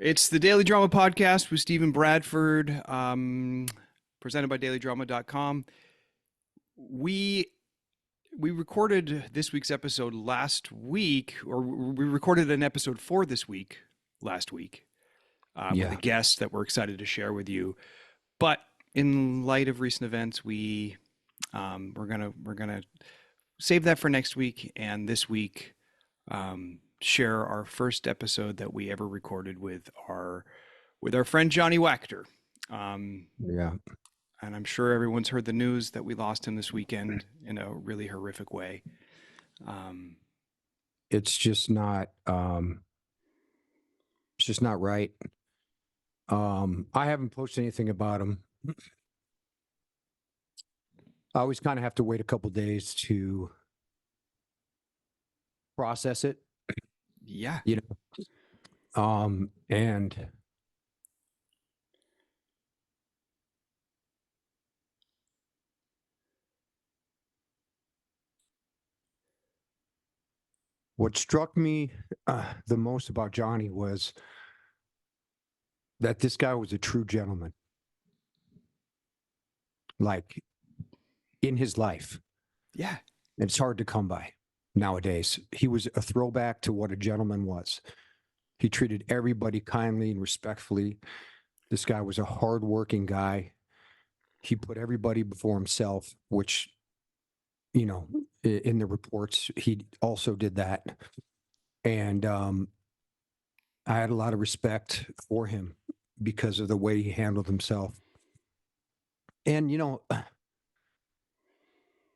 It's the Daily Drama Podcast with Stephen Bradford, presented by dailydrama.com. We recorded this week's episode last week, or we recorded an episode for this week last week with a guest that we're excited to share with you. But in light of recent events, we're gonna save that for next week, and this week share our first episode that we ever recorded with our friend Johnny Wactor. And I'm sure everyone's heard the news that we lost him this weekend in a really horrific way. It's just not right. I haven't posted anything about him. I always kind of have to wait a couple days to process it. Yeah. And what struck me the most about Johnny was that this guy was a true gentleman. Like, in his life. Yeah. It's hard to come by nowadays. He was a throwback to what a gentleman was. He treated everybody kindly and respectfully. This guy was a hardworking guy. He put everybody before himself, which, in the reports, he also did that. And I had a lot of respect for him because of the way he handled himself. And,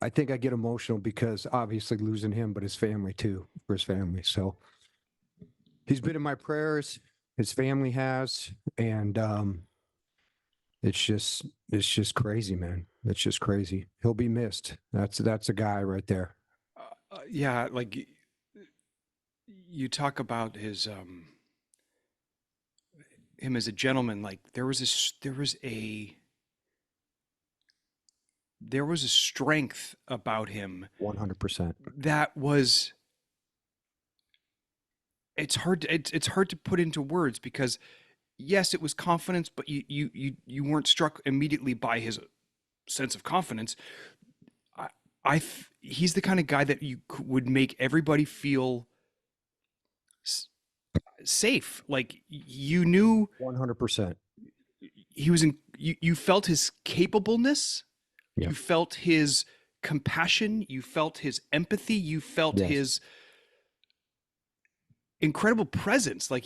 I think I get emotional because obviously losing him, but his family too, for his family. So he's been in my prayers. His family has, and it's just crazy, man. It's just crazy. He'll be missed. That's a guy right there. Yeah, like you talk about his him as a gentleman. Like there was a strength about him 100%. that was, it's hard to put into words, because yes, it was confidence, but you weren't struck immediately by his sense of confidence. He's the kind of guy that would make everybody feel safe. Like you knew 100%. he was you felt his capableness. Yeah. You felt his compassion. You felt his empathy. You felt his incredible presence. Like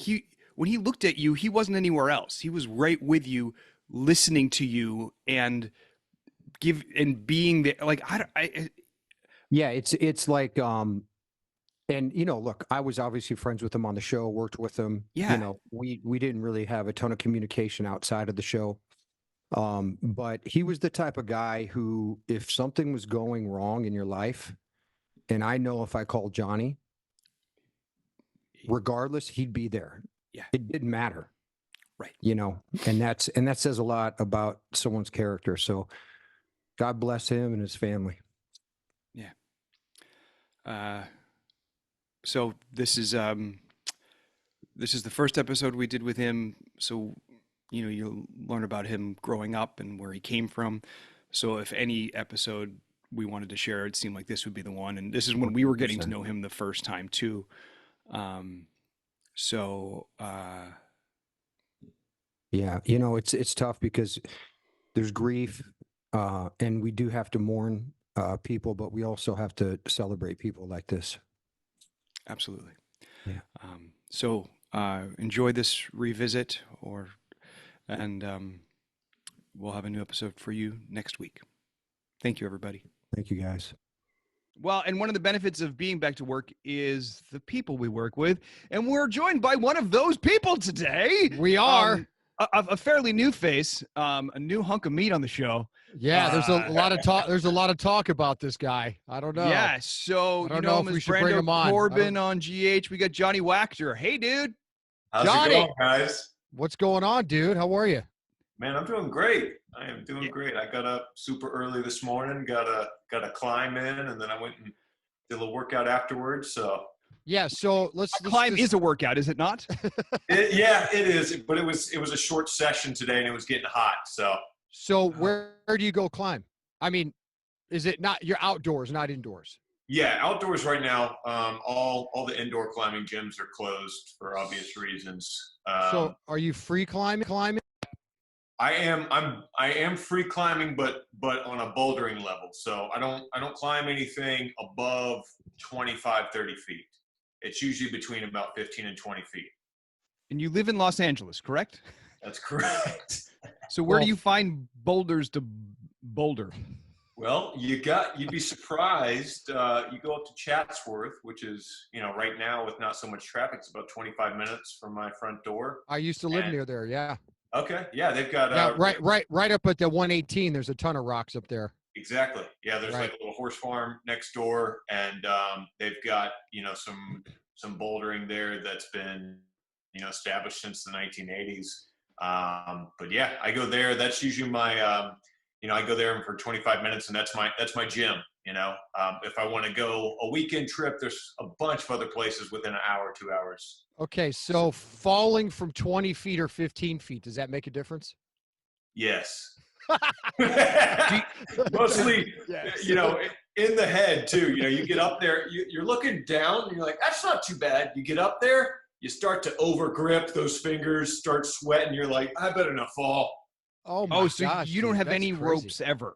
when he looked at you, he wasn't anywhere else. He was right with you, listening to you and being there. Like, it's like, and look, I was obviously friends with him on the show, worked with him. Yeah. We didn't really have a ton of communication outside of the show. But he was the type of guy who, if something was going wrong in your life, and I know if I called Johnny, regardless, he'd be there. Yeah. It didn't matter. Right. And that says a lot about someone's character. So God bless him and his family. Yeah. So this is the first episode we did with him. So you'll learn about him growing up and where he came from. So if any episode we wanted to share, it seemed like this would be the one. And this is when we were getting to know him the first time too. Yeah, it's tough because there's grief, and we do have to mourn people, but we also have to celebrate people like this. Absolutely. Yeah. So enjoy this revisit, and we'll have a new episode for you next week. Thank you, everybody. Thank you, guys. Well, and one of the benefits of being back to work is the people we work with. And we're joined by one of those people today. We are. A fairly new face, a new hunk of meat on the show. Yeah, there's a lot of talk. There's a lot of talk about this guy. I don't know. Yeah, so I don't know if we should bring him on. Corbin on GH. We got Johnny Wactor. Hey, dude. How's Johnny, it going, guys? What's going on, dude? How are you? Man, I'm doing great. I am doing great. I got up super early this morning, got a climb in, and then I went and did a little workout afterwards. So Yeah. So let's Climb is a workout, is it not? Yeah, it is. But it was a short session today, and it was getting hot. So where do you go climb? I mean, is it not, you're outdoors, not indoors? Yeah, outdoors right now. All the indoor climbing gyms are closed for obvious reasons. So are you free climbing? I am free climbing, but on a bouldering level. So I don't climb anything above 25, 30 feet. It's usually between about 15 and 20 feet. And you live in Los Angeles, correct? That's correct. So where do you find boulders to boulder? Well, you'd be surprised. You go up to Chatsworth, which is, right now with not so much traffic, it's about 25 minutes from my front door. I used to live near there. Yeah. Okay. Yeah, they've got right up at the 118. There's a ton of rocks up there. Exactly. Yeah, there's like a little horse farm next door, and they've got some bouldering there that's been established since the 1980s. But yeah, I go there. That's usually my I go there for 25 minutes, and that's my gym. If I want to go a weekend trip, there's a bunch of other places within an hour, 2 hours. Okay, so falling from 20 feet or 15 feet, does that make a difference? Yes. Mostly, yes. In the head too. You get up there, you're looking down, and you're like, that's not too bad. You get up there, you start to over grip, those fingers start sweating. You're like, I better not fall. Oh my so gosh, you don't have that's any crazy. ropes ever?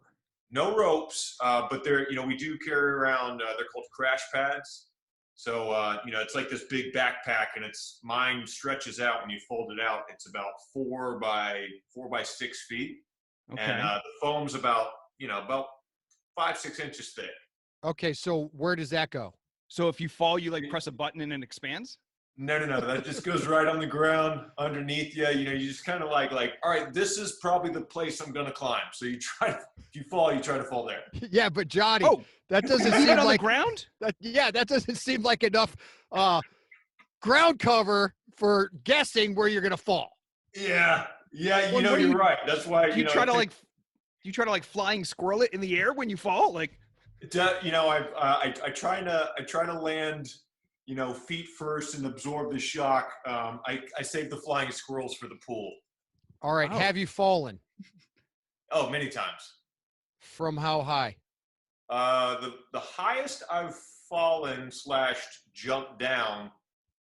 No ropes, but we do carry around. They're called crash pads. So it's like this big backpack, and mine stretches out when you fold it out. It's about 4 by 6 feet. Okay. And the foam's about 5-6 inches thick. Okay, so where does that go? So if you fall, you like press a button and it expands? No. That just goes right on the ground underneath you. You just kind of like, all right, this is probably the place I'm going to climb. So if you fall to fall there. Yeah, but Johnny, that doesn't leave seem it on like the ground? That doesn't seem like enough ground cover for guessing where you're going to fall. Yeah. Yeah, you're right. That's why do you try to flying squirrel it in the air when you fall? Like, I try to land, feet first and absorb the shock. I save the flying squirrels for the pool. All right. Have you fallen? Oh, many times. From how high? The highest I've fallen / jumped down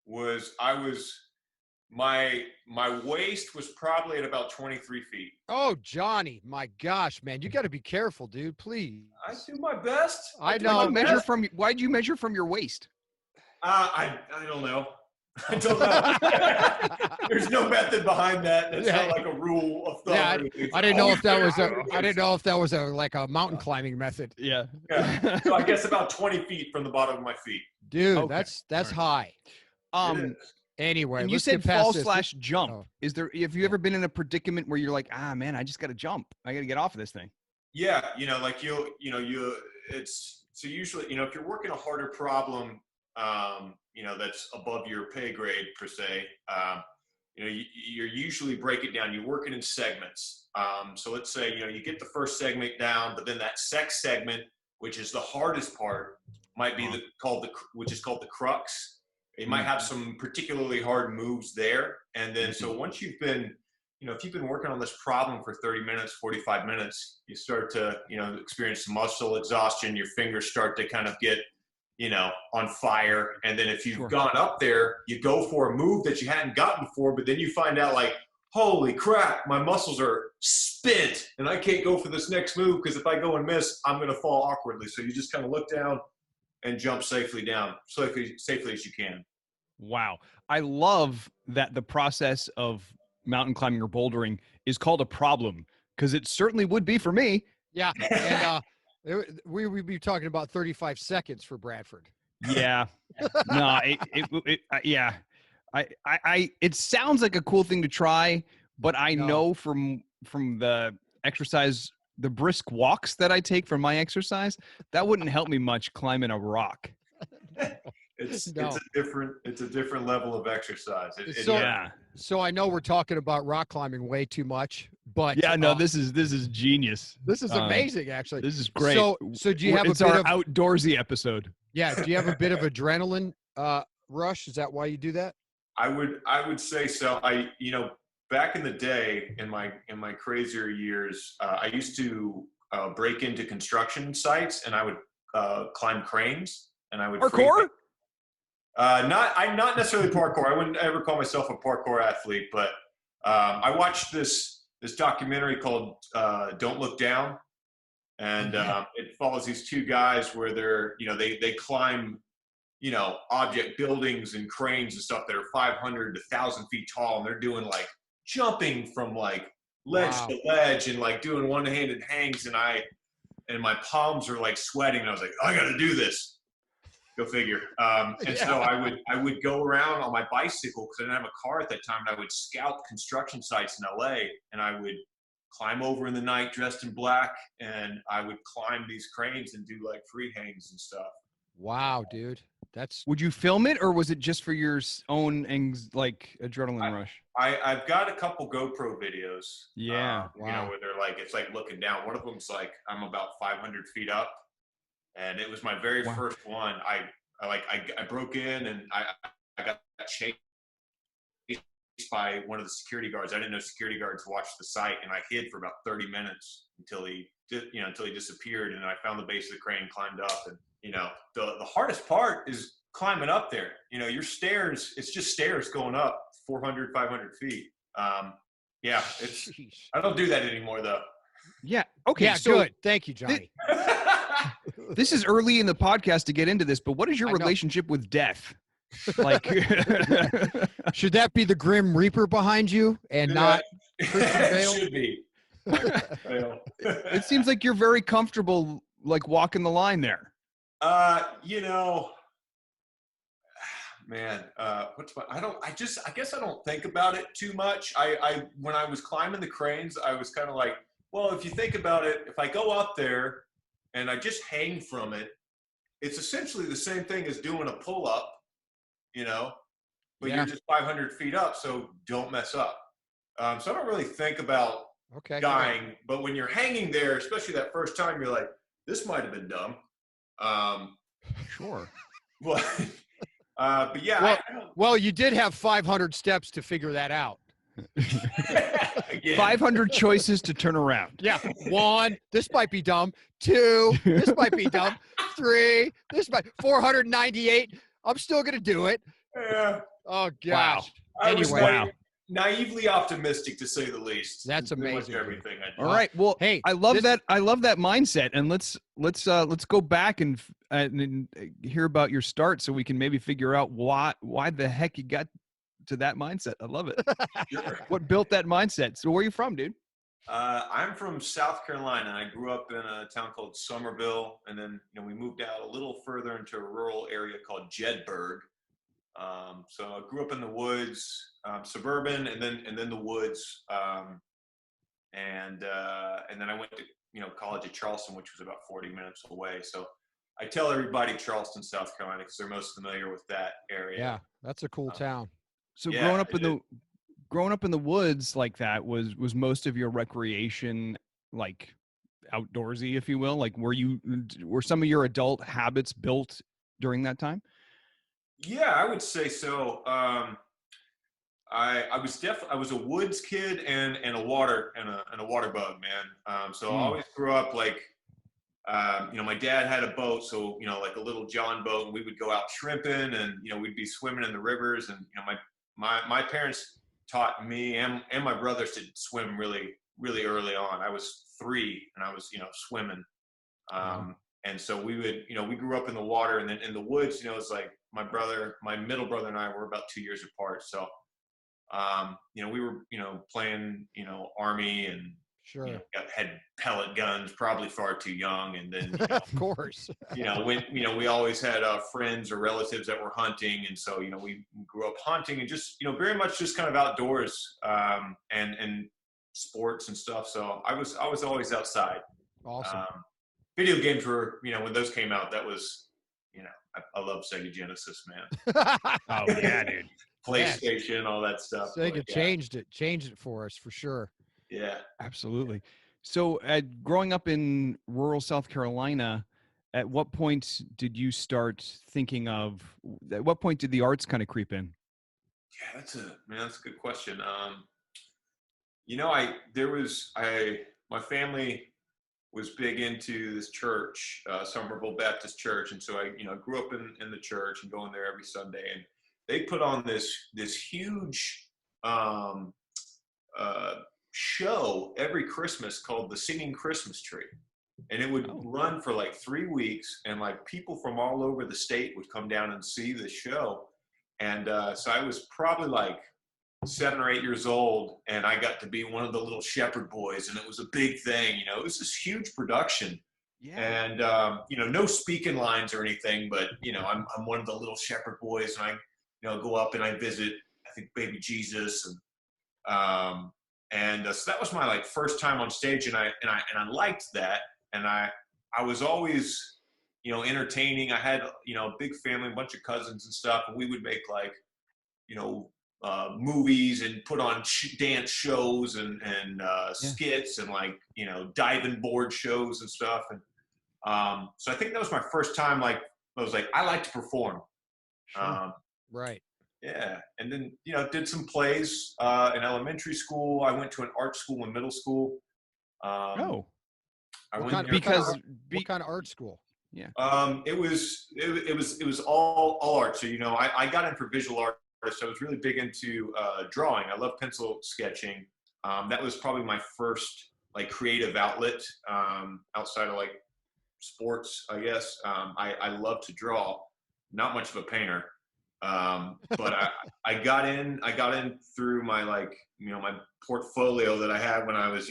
was my waist was probably at about 23 feet. Oh, Johnny, my gosh, man, you got to be careful, dude. Please. I do my best. I know. Why'd you measure from your waist? I don't know. I don't know. There's no method behind that. That's not like a rule of thumb. Yeah, I didn't know if that was like a mountain climbing method. Yeah. So I guess about 20 feet from the bottom of my feet. Dude, Okay. that's high. Anyway, and you let's said get past fall this. / jump. Oh. Have you ever been in a predicament where you're like, man, I just got to jump. I got to get off of this thing. Yeah. It's so usually, if you're working a harder problem, that's above your pay grade per se, you usually break it down. You work it in segments. So let's say, you get the first segment down, but then that second segment, which is the hardest part, might be called the crux. It might have some particularly hard moves there. And then, so once you've been, if you've been working on this problem for 30 minutes, 45 minutes, you start to, experience some muscle exhaustion. Your fingers start to kind of get, on fire. And then if you've gone up there, you go for a move that you hadn't gotten before, but then you find out like, holy crap, my muscles are spent and I can't go for this next move because if I go and miss, I'm going to fall awkwardly. So you just kind of look down and jump safely down, safely as you can. Wow. I love that the process of mountain climbing or bouldering is called a problem, because it certainly would be for me. Yeah. And we'd be talking about 35 seconds for Bradford. Yeah. No, yeah. It sounds like a cool thing to try, but I know from the exercise, the brisk walks that I take from my exercise, that wouldn't help me much climbing a rock. It's a different level of exercise. So I know we're talking about rock climbing way too much, but this is genius. This is amazing, actually. This is great. So do you have it's a bit our of outdoorsy episode? Yeah. Do you have a bit of adrenaline rush? Is that why you do that? I would say so. Back in the day, in my crazier years, I used to break into construction sites, and I would climb cranes, and I would Parkour? not necessarily parkour. I wouldn't ever call myself a parkour athlete, but I watched this documentary called "Don't Look Down," and it follows these two guys where they climb object buildings and cranes and stuff that are 500 to 1,000 feet tall, and they're doing like jumping from like ledge to ledge and like doing one-handed hangs, and my palms are like sweating, and I was like, I got to do this. Go figure. So I would go around on my bicycle because I didn't have a car at that time, and I would scout construction sites in LA, and I would climb over in the night dressed in black, and I would climb these cranes and do like free hangs and stuff. Wow, dude. That's. Would you film it, or was it just for your own adrenaline rush? I've got a couple GoPro videos. Yeah. Wow. Where they're like, it's like looking down. One of them's like, I'm about 500 feet up. And it was my very first one. I broke in, and I got chased by one of the security guards. I didn't know security guards watched the site, and I hid for about 30 minutes until he disappeared. And I found the base of the crane, climbed up, and the hardest part is climbing up there. Your stairs, it's just stairs going up 400, 500 feet. I don't do that anymore though. Yeah. Okay. Yeah. So Good. Thank you, Johnny. This is early in the podcast to get into this, but what is your relationship with death? Like, should that be the Grim Reaper behind you and not Christian Bale? It should be. It seems like you're very comfortable, like walking the line there. Man, I guess I don't think about it too much. When I was climbing the cranes, I was kind of like, well, if you think about it, if I go up there and I just hang from it, it's essentially the same thing as doing a pull-up, but you're just 500 feet up, so don't mess up. So I don't really think about dying, but when you're hanging there, especially that first time, you're like, this might have been dumb. Sure. But yeah. Well, you did have 500 steps to figure that out. 500 choices to turn around. Yeah. 1, this might be dumb. 2, this might be dumb. 3, 498. I'm still going to do it. Yeah. Oh, gosh. Wow. Anyway. Naively optimistic, to say the least. That's amazing. Everything I do. All right. Well, hey, I love that mindset, and let's go back and hear about your start, so we can maybe figure out why the heck you got to that mindset. I love it. Sure. What built that mindset? So where are you from, dude? I'm from South Carolina. I grew up in a town called Somerville, and then we moved out a little further into a rural area called Jedburgh. So I grew up in the woods, suburban, and then the woods, and then I went to college at Charleston, which was about 40 minutes away. So I tell everybody Charleston, South Carolina, because they're most familiar with that area. Yeah, that's a cool town. So growing up in the woods like that, was most of your recreation like outdoorsy, if you will? Like were some of your adult habits built during that time? Yeah, I would say so. I was a woods kid and a water bug, man. So I always grew up like, my dad had a boat, so like a little John boat, and we would go out shrimping, and we'd be swimming in the rivers, and my parents taught me and my brothers to swim really, really early on. I was 3 and I was swimming, and so we would we grew up in the water, and then in the woods. It's like my middle brother and I were about 2 years apart, so we were playing army, and sure had pellet guns, probably far too young, and then of course we always had friends or relatives that were hunting, and so we grew up hunting and just very much just kind of outdoors, and sports and stuff. So I was always outside. Awesome. Video games were when those came out, that was I love Sega Genesis, man. Oh yeah, dude. PlayStation, all that stuff. Sega changed it for us, for sure. Yeah, absolutely. So growing up in rural South Carolina, at what point did you start thinking of, at what point did the arts kind of creep in? Yeah, that's a good question. You know, my family was big into this church, Somerville Baptist Church, and so I, grew up in the church and going there every Sunday. And they put on this huge um, uh, show every Christmas called the Singing Christmas Tree, and it would run for like 3 weeks, and like people from all over the state would come down and see the show. And so I was probably like 7 or 8 years old, and I got to be one of the little shepherd boys, and it was a big thing. It was this huge production. Yeah. And no speaking lines or anything, but I'm one of the little shepherd boys, and I go up and I visit, I think, baby Jesus, and so that was my like first time on stage, and I liked that, and I was always entertaining. I had a big family, a bunch of cousins and stuff, and we would make like movies and put on dance shows and skits and like diving board shows and stuff. And so I think that was my first time. Like I was like, I like to perform. Sure. Right. Yeah, and then did some plays in elementary school. I went to an art school in middle school. I What went kind, there what kind of art school? Yeah. It was all art. So I got in for visual art. So I was really big into drawing. I love pencil sketching. That was probably my first like creative outlet outside of like sports, I guess. I love to draw. Not much of a painter. But I got in through my my portfolio that I had when I was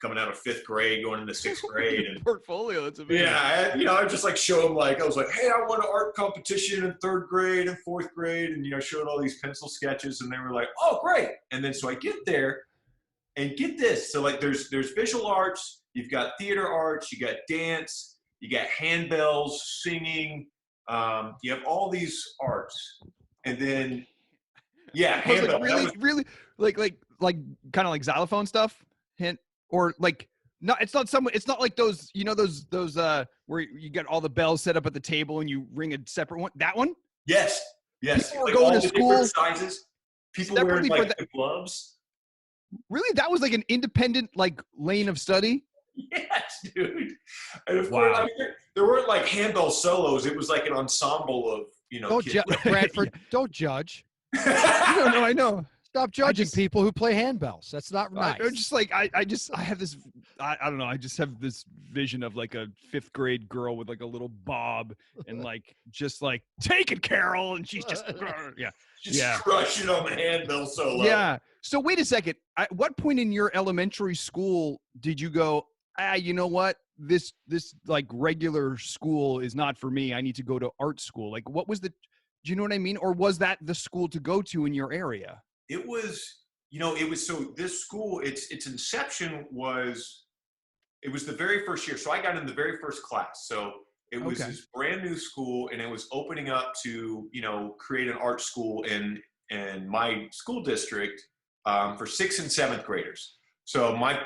coming out of 5th grade going into 6th grade. And portfolio, that's amazing. yeah, I just like show them, like I was like, hey, I won an art competition in 3rd grade and 4th grade, and showed all these pencil sketches, and they were like, oh great. And then so I get there and get this, so like there's visual arts, you've got theater arts, you got dance, you got handbells, singing. You have all these arts, and then really like kind of like xylophone stuff, hint, or like it's not like those those where you get all the bells set up at the table and you ring a separate one. That one? Yes. People were like going all to the school different sizes. People wearing like the gloves. Really, that was like an independent like lane of study. Yes, dude. And of course, I mean, there weren't like handbell solos. It was like an ensemble of Don't kids. Bradford. Don't judge. I know. Stop judging people who play handbells. That's not nice. I'm just like I have this I don't know, I just have this vision of like a 5th grade girl with like a little bob and like just like take it, Carol, and she's just crushing on the handbell solo. Yeah. So wait a second. At what point in your elementary school did you go, you know what? This like regular school is not for me. I need to go to art school. Like what was do you know what I mean? Or was that the school to go to in your area? It was, so this school, its inception was, it was the very first year. So I got in the very first class. So it was this brand new school, and it was opening up to, create an art school in my school district for 6th and 7th graders. So my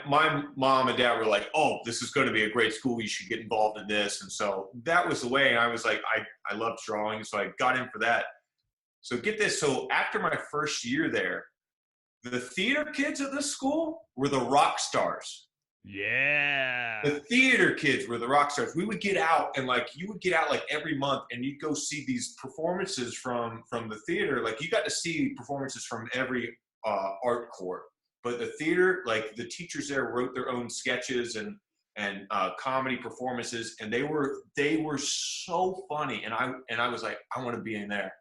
mom and dad were like, oh, this is going to be a great school. You should get involved in this. And so that was the way. And I was like, I loved drawing. So I got in for that. So get this. So after my first year there, the theater kids at this school were the rock stars. Yeah. The theater kids were the rock stars. We would get out, and like you would get out like every month, and you'd go see these performances from the theater. Like you got to see performances from every art corps. But the theater, like the teachers there wrote their own sketches and comedy performances, and they were so funny. And I was like, I want to be in there.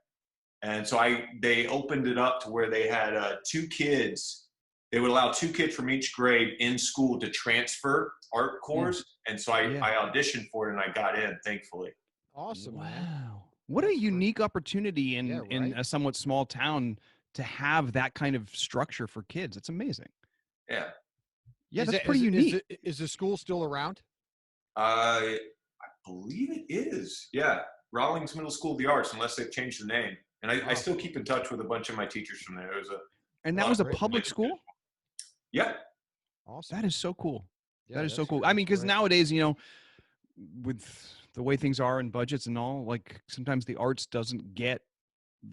And so they opened it up to where they had 2 kids. They would allow 2 kids from each grade in school to transfer art corps. And so I auditioned for it, and I got in, thankfully. Awesome. Wow. Man. What a unique opportunity in a somewhat small town to have that kind of structure for kids. It's amazing. Yeah. Yeah, that's pretty unique. Is the school still around? I believe it is. Yeah. Rawlings Middle School of the Arts, unless they've changed the name. And I still keep in touch with a bunch of my teachers from there. And that was a public school? Yeah. Awesome. That is so cool. Yeah, that is so cool. Great. I mean, because nowadays, with the way things are and budgets and all, like sometimes the arts doesn't get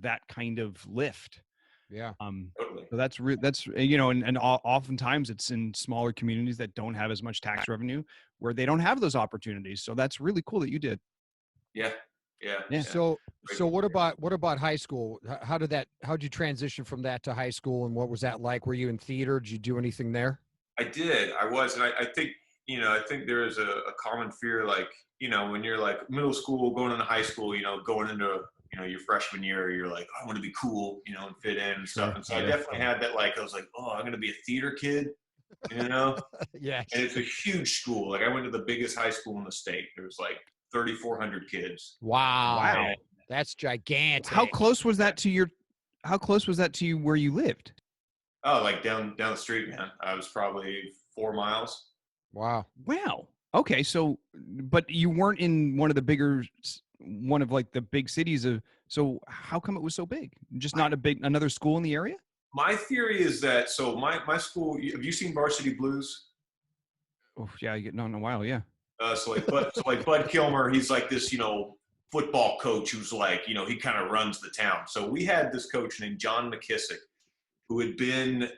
that kind of lift. Yeah. Totally. So that's and oftentimes it's in smaller communities that don't have as much tax revenue where they don't have those opportunities. So that's really cool that you did. Yeah. Yeah. Yeah. So what about high school? How'd you transition from that to high school, and what was that like? Were you in theater? Did you do anything there? I did. I was, and I think I think there is a common fear, like when you're like middle school, going into high school, going into your freshman year, you're like, I want to be cool, and fit in and stuff. And so I definitely had that. Like, I was like, oh, I'm gonna be a theater kid, Yes. And it's a huge school. Like, I went to the biggest high school in the state. There was like 3,400 kids. Wow. That's gigantic. How close was that to you where you lived? Oh, like down the street, man. I was probably 4 miles. Wow. Wow. Okay. So, but you weren't in one of the big cities so how come it was so big? Just not another school in the area? My theory is that, so my school, have you seen Varsity Blues? Oh yeah. No, in a while. Yeah. So like Bud Kilmer, he's like this, football coach who's like, he kind of runs the town. So we had this coach named John McKissick, who had been,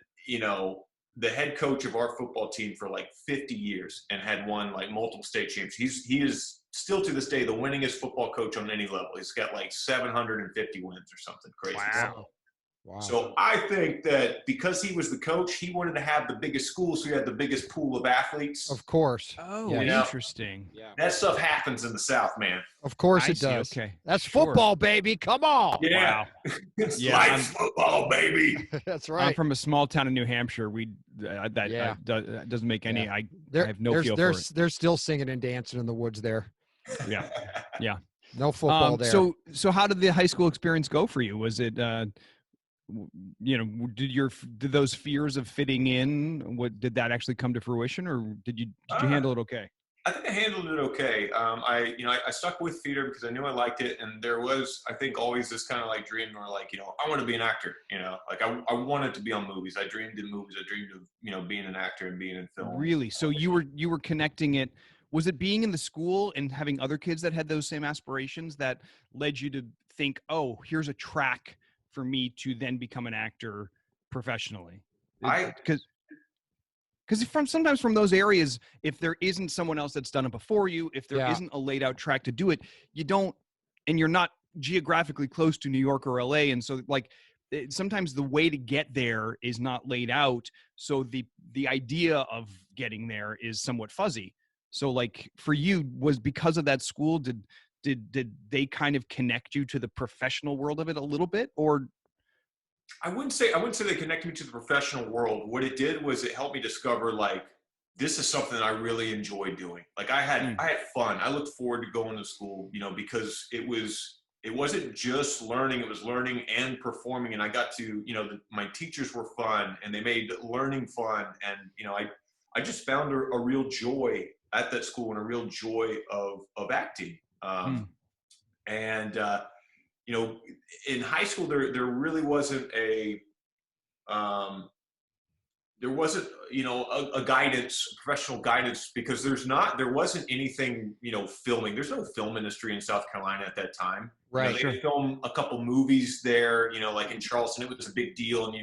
the head coach of our football team for like 50 years and had won like multiple state championships. He is still to this day the winningest football coach on any level. He's got like 750 wins or something crazy. Wow. Wow. So I think that because he was the coach, he wanted to have the biggest school, so he had the biggest pool of athletes. Of course. Oh, Yeah. interesting. Yeah. That stuff happens in the South, man. Of course I it see, does. okay. That's Sure. football, baby. Come on. Yeah. Wow. It's Yeah, life's football, baby. That's I'm right. from a small town in New Hampshire. That doesn't make any. Yeah. I There- have no there's, feel there's, for it. They're still singing and dancing in the woods there. Yeah. Yeah. No football there. So how did the high school experience go for you? Was it did those fears of fitting in, did that actually come to fruition, or did you handle it okay? I think I handled it okay. I stuck with theater because I knew I liked it, and there was, I think, always this kind of like dream where like, I want to be an actor. Like I wanted to be on movies. I dreamed in movies. I dreamed of being an actor and being in film. Really? So you were connecting it. Was it being in the school and having other kids that had those same aspirations that led you to think, oh, here's a track for me to then become an actor professionally? Because sometimes from those areas, if there isn't someone else that's done it before you, if there isn't a laid out track to do it, and you're not geographically close to New York or LA. And so sometimes the way to get there is not laid out. So the idea of getting there is somewhat fuzzy. So like for you, was because of that school, did they kind of connect you to the professional world of it a little bit, or? I wouldn't say they connected me to the professional world. What it did was it helped me discover like, this is something that I really enjoy doing. Like I had fun. I looked forward to going to school, because it wasn't just learning, it was learning and performing. And I got to, my teachers were fun and they made learning fun. And, I just found a real joy at that school and a real joy of acting. And, in high school, there really wasn't a professional guidance, because there wasn't anything, filming. There's no film industry in South Carolina at that time. Right. They filmed a couple movies there, like in Charleston, it was a big deal. And,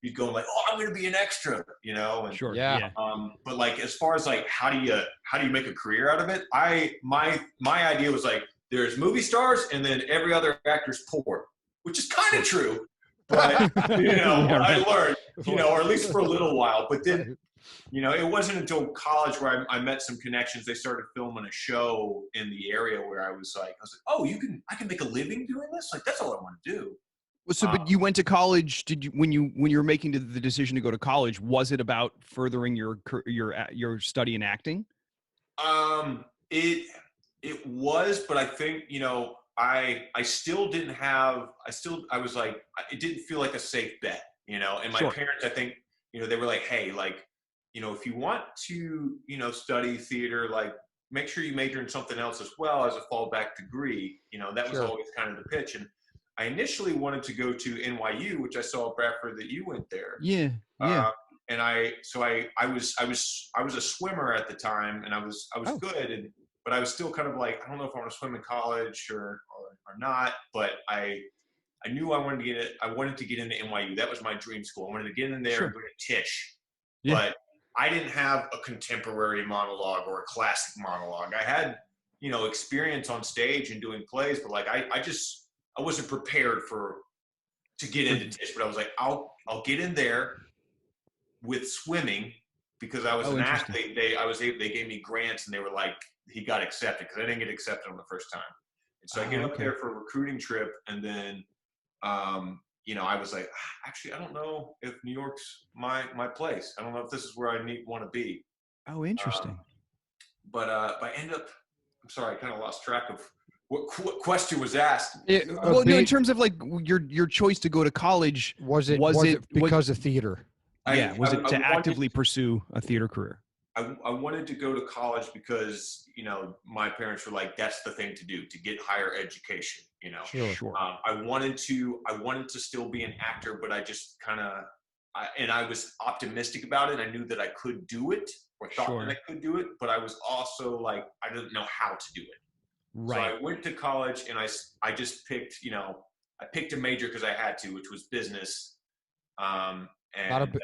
you'd go like, oh, I'm going to be an extra, and Sure. Yeah. but like, as far as like, how do you make a career out of it? My idea was like, there's movie stars and then every other actor's poor, which is kind of true. But, I learned, or at least for a little while. But then, it wasn't until college where I met some connections. They started filming a show in the area where I was like, oh, I can make a living doing this? Like, that's all I want to do. So, but you went to college. Did you, when you were making the decision to go to college, was it about furthering your study in acting? It was, but I think, I still didn't have, I was like, it didn't feel like a safe bet, and my parents, I think, they were like, hey, like, if you want to, study theater, like, make sure you major in something else as well as a fallback degree. That was always kind of the pitch. And I initially wanted to go to NYU, which I saw at Bradford that you went there. Yeah. Yeah. And I was a swimmer at the time, and I was good. but I was still kind of like, I don't know if I want to swim in college or not, but I knew I wanted to get it. I wanted to get into NYU. That was my dream school. I wanted to get in there and go to Tisch. Yeah. But I didn't have a contemporary monologue or a classic monologue. I had, experience on stage and doing plays, but like I wasn't prepared to get into Tisch. But I was like, I'll get in there with swimming because I was an athlete. They gave me grants and they were like, he got accepted because I didn't get accepted on the first time. And so I get up there for a recruiting trip, and then I was like, actually, I don't know if New York's my place. I don't know if this is where I want to be. Oh, interesting. But I ended up, I'm sorry, I kind of lost track of what question was asked. No, in terms of like your choice to go to college, was it because of theater? Was it to actively pursue a theater career? I wanted to go to college because, my parents were like, that's the thing to do, to get higher education, Sure. I wanted to still be an actor, but I just and I was optimistic about it. I knew that I could do it, or thought that I could do it, but I was also like, I didn't know how to do it. Right. So I went to college and I just picked, I picked a major because I had to, which was business. And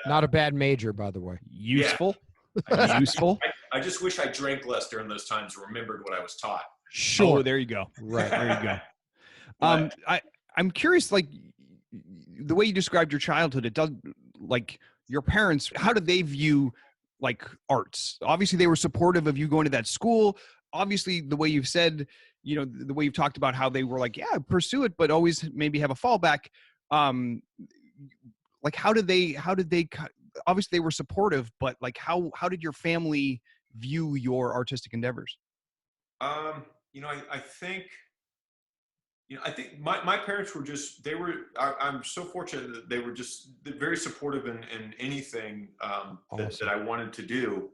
not a bad major, by the way. Useful. Yeah. Useful. I just wish I drank less during those times and remembered what I was taught. Sure. Oh, there you go. Right. There you go. I'm curious, like the way you described your childhood, it does, like your parents, how did they view like arts? Obviously they were supportive of you going to that school. Obviously the way you've said, the way you've talked about how they were like, yeah, pursue it, but always maybe have a fallback. Like how did they, obviously they were supportive, but like how did your family view your artistic endeavors? I think my parents were just, I'm so fortunate that they were just very supportive in anything that I wanted to do.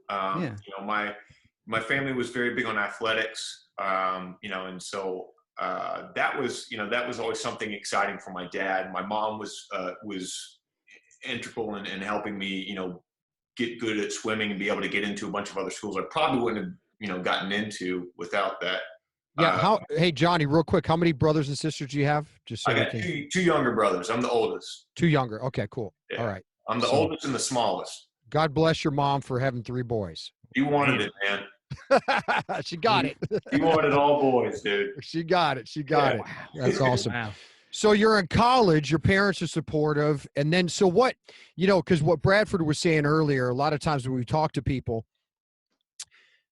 My family was very big on athletics, and so that was always something exciting for my dad. My mom was integral in helping me, get good at swimming and be able to get into a bunch of other schools I probably wouldn't have, gotten into without that. Yeah. Hey, Johnny, real quick, how many brothers and sisters do you have? Just so I got two younger brothers. I'm the oldest. Two younger. Okay, cool. Yeah. All right. I'm the oldest and the smallest. God bless your mom for having 3 boys. You wanted it, man. She got it. You wanted all boys, dude. She got it. Wow. That's awesome. Wow. So you're in college, your parents are supportive. And then, so what, because what Bradford was saying earlier, a lot of times when we talk to people,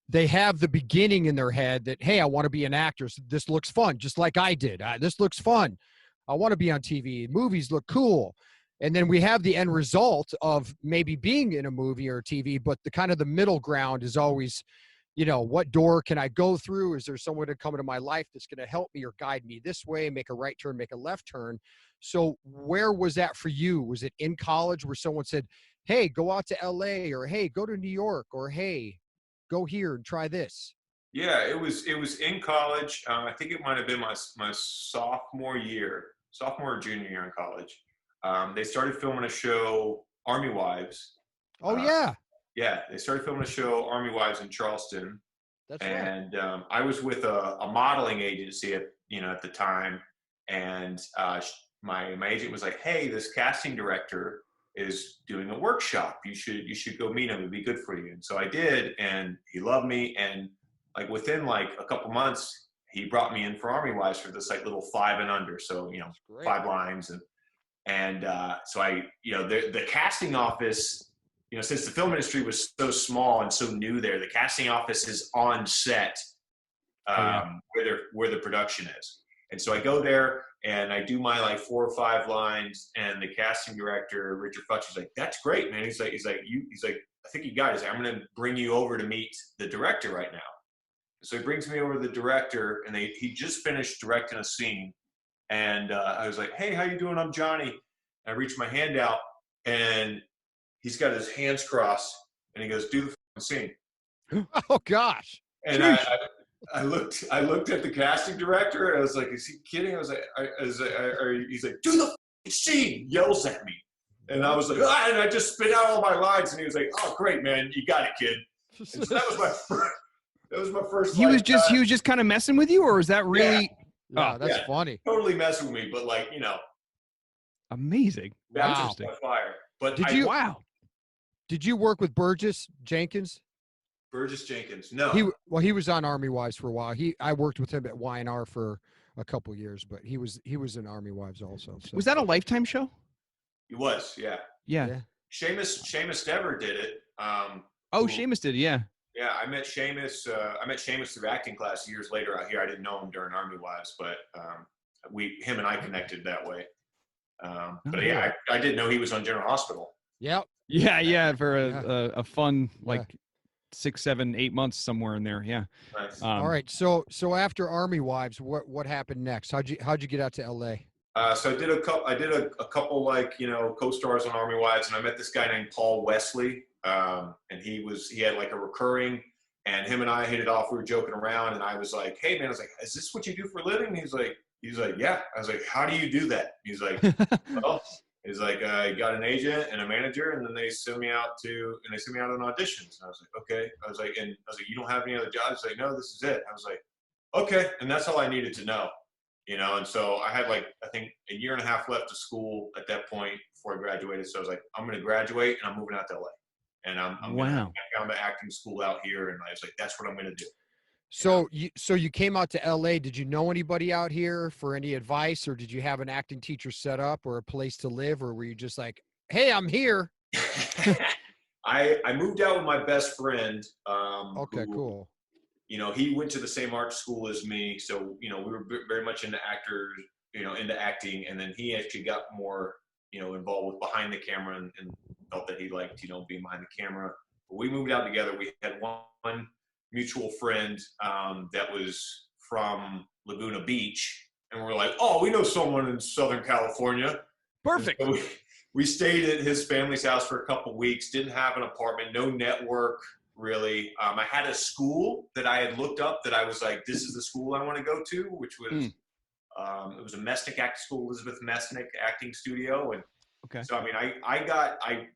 they have the beginning in their head that, hey, I want to be an actor. So this looks fun, just like I did. This looks fun. I want to be on TV. Movies look cool. And then we have the end result of maybe being in a movie or TV, but the kind of the middle ground is always, what door can I go through? Is there someone to come into my life that's going to help me or guide me this way, make a right turn, make a left turn? So where was that for you? Was it in college where someone said, hey, go out to LA, or hey, go to New York, or hey, go here and try this? Yeah, it was in college. I think it might have been my sophomore or junior year in college. They started filming a show, Army Wives. Oh, yeah. Yeah, they started filming a show, Army Wives in Charleston. That's right. And I was with a modeling agency at the time, and my agent was like, "Hey, this casting director is doing a workshop. You should go meet him. It'd be good for you." And so I did, and he loved me. And like within like a couple months, he brought me in for Army Wives for this like little 5 and under, so 5 lines, and so I the casting office. Since the film industry was so small and so new there, the casting office is on set where the production is. And so I go there and I do my like 4 or 5 lines, and the casting director, Richard Futch, is like, "That's great, man." He's like, "I think you got it. He's like, I'm going to bring you over to meet the director right now." So he brings me over to the director, and he just finished directing a scene. And I was like, "Hey, how you doing? I'm Johnny." And I reach my hand out, and he's got his hands crossed, and he goes, "Do the scene." Oh gosh! And I looked at the casting director, and I was like, "Is he kidding?" I was like, "He's like, do the scene!" Yells at me, and I was like, "Ah!" And I just spit out all my lines, and he was like, "Oh, great, man, you got it, kid." And so that That was my first. He was just kind of messing with you, or is that really Yeah, Oh, that's yeah. funny. totally messing with me, but like, you know, amazing? baptism by fire. But Wow. Did you work with Burgess Jenkins? Burgess Jenkins? No. He was on Army Wives for a while. I worked with him at YNR for a couple years, but he was in Army Wives also. So. Was that a Lifetime show? He was, yeah. Yeah. Seamus Dever did it. Oh, Seamus did, yeah. Yeah, I met Seamus through acting class years later out here. I didn't know him during Army Wives, but him and I connected that way. But yeah, I didn't know he was on General Hospital. Yep. Yeah, for a fun like 6, 7, 8 months somewhere in there. Yeah. Nice. All right. So after Army Wives, what happened next? How'd you get out to LA? So I did a couple like, you know, co-stars on Army Wives, and I met this guy named Paul Wesley, and he had like a recurring, and him and I hit it off. We were joking around, and I was like, "Hey man," I was like, "Is this what you do for a living?" He's like, "Yeah." I was like, "How do you do that?" He's like, "Well," he's like, "I got an agent and a manager, and then they send me out on auditions." And I was like, "Okay." I was like, "You don't have any other jobs?" He's like, "No, this is it." I was like, "Okay," and that's all I needed to know. You know, and so I had like, I think a year and a half left of school at that point before I graduated. So I was like, I'm going to graduate and I'm moving out to LA. And I'm I found the acting school out here, and I was like, that's what I'm going to do. So you came out to LA. Did you know anybody out here for any advice, or did you have an acting teacher set up or a place to live, or were you just like, hey, I'm here? I moved out with my best friend. Okay, cool. You know, he went to the same art school as me. So, you know, we were very much into into acting. And then he actually got more, you know, involved with behind the camera and felt that he liked, you know, being behind the camera. But we moved out together. We had one mutual friend that was from Laguna Beach. And we're like, oh, we know someone in Southern California. Perfect. So we stayed at his family's house for a couple weeks, didn't have an apartment, no network. Really, I had a school that I had looked up that I was like, this is the school I want to go to, which was it was a Mesnick acting school, Elizabeth Mesnick acting studio. And so I mean,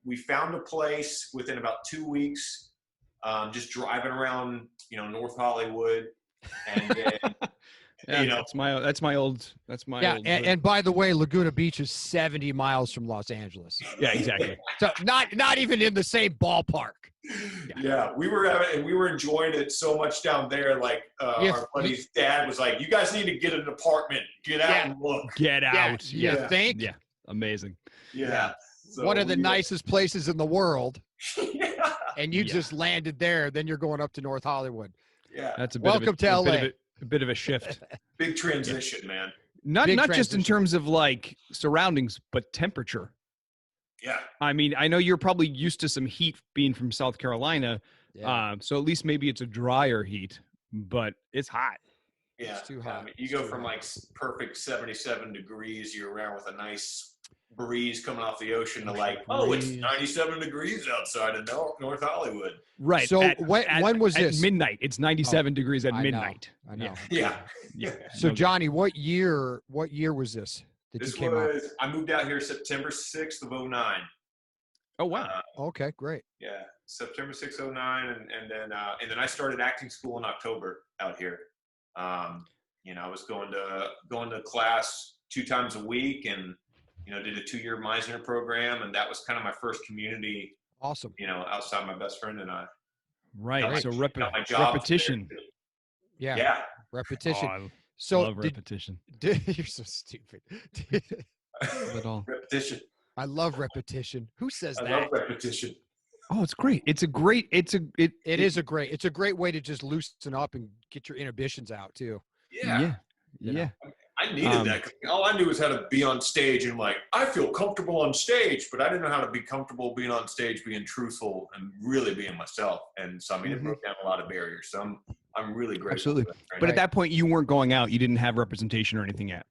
we found a place within about 2 weeks, just driving around, you know, North Hollywood, and then yeah, you know, that's my old and by the way, Laguna Beach is 70 miles from Los Angeles. Yeah, exactly. So not even in the same ballpark. Yeah, we were enjoying it so much down there. Like our buddy's dad was like, "You guys need to get an apartment, get out and look, get out." You think? Yeah, amazing. Yeah, so one of the nicest places in the world, yeah. And you just landed there. Then you're going up to North Hollywood. Yeah, that's a bit welcome to LA. A bit of a shift. Big transition, man. Not just in terms of like surroundings, but temperature. Yeah. I mean, I know you're probably used to some heat being from South Carolina. Yeah. So at least maybe it's a drier heat, but it's hot. Yeah. It's too hot. You go from like perfect 77 degrees year round with a nice breeze coming off the ocean to like, oh, it's 97 degrees outside of North Hollywood. Right. So when was this? At midnight. It's 97 degrees at midnight. I know. Yeah. So Johnny, what year was this? I moved out here September 6th of 2009. Oh, wow. Okay, great. Yeah, September 6th, 2009. And then I started acting school in October out here. You know, I was going to class 2 times a week, and, you know, did a 2-year Meisner program. And that was kind of my first community. Awesome. You know, outside my best friend and I. Right. So repetition. Yeah. Repetition. Oh, so love repetition. You're so stupid. At all. Repetition. I love repetition. Who says that? I love repetition. Oh, it's great. It's a great way to just loosen up and get your inhibitions out too. Yeah. Yeah. I needed that. 'Cause all I knew was how to be on stage, and like, I feel comfortable on stage, but I didn't know how to be comfortable being on stage, being truthful and really being myself. And so, I mean, it broke down a lot of barriers. So I'm really grateful. Absolutely. For that, right? But at that point, you weren't going out. You didn't have representation or anything yet.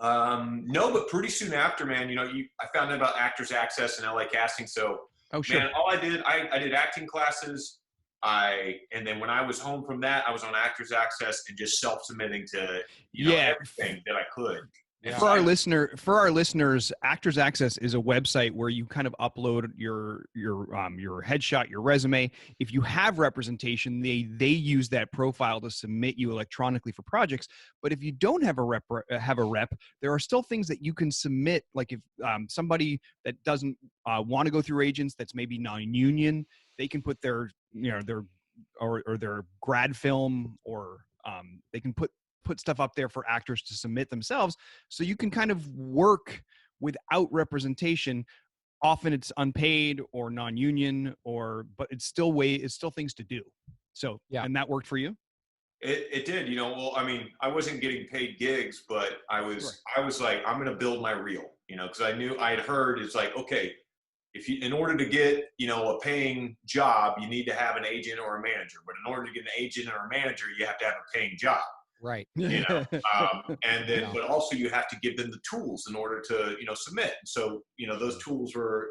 No, but pretty soon after, man, you know, I found out about Actors Access and LA Casting. So, man, all I did acting classes. And then when I was home from that, I was on Actors Access and just self-submitting to, you know, everything that I could. And For so for our listeners, Actors Access is a website where you kind of upload your headshot, your resume. If you have representation, they use that profile to submit you electronically for projects. But if you don't have a rep, there are still things that you can submit. Like if somebody that doesn't want to go through agents, that's maybe non-union, they can put their their grad film, or they can put stuff up there for actors to submit themselves, so you can kind of work without representation. Often it's unpaid or non-union, but it's still things to do. So Yeah. And that worked for you? it did, well, I mean, I wasn't getting paid gigs, but I was like, I'm going to build my reel, because I knew I had heard it's like, okay, in order to get, a paying job, you need to have an agent or a manager. But in order to get an agent or a manager, you have to have a paying job. Right. And then, but also you have to give them the tools in order to, submit. So, those tools were,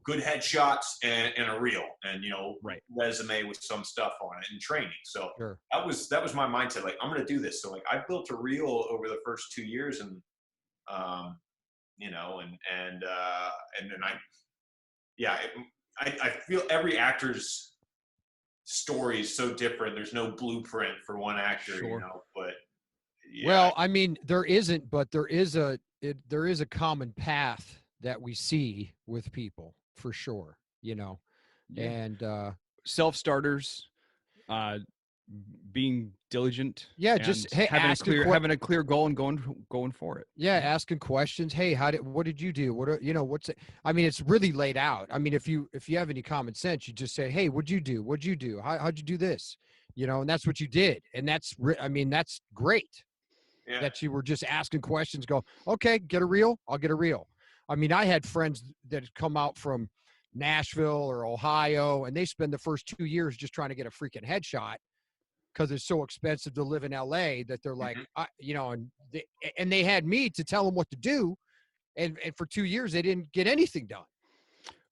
good headshots and a reel and, resume with some stuff on it and training. So that was my mindset. Like, I'm going to do this. So like I built a reel over the first 2 years and then I feel every actor's story is so different. There's no blueprint for one actor, but yeah. Well, I mean, there isn't, but there is a common path that we see with people for sure, and Self-starters, being diligent. Yeah, just having a clear goal and going for it. Yeah, asking questions. Hey, what did you do? What's it? I mean, it's really laid out. I mean, if you have any common sense, you just say, hey, what'd you do? What'd you do? How'd you do this? And that's what you did. And that's great. Yeah. That you were just asking questions. Go, okay, get a reel. I'll get a reel. I mean, I had friends that had come out from Nashville or Ohio, and they spend the first 2 years just trying to get a freaking headshot because it's so expensive to live in LA that they're like, and they had me to tell them what to do. And for 2 years, they didn't get anything done.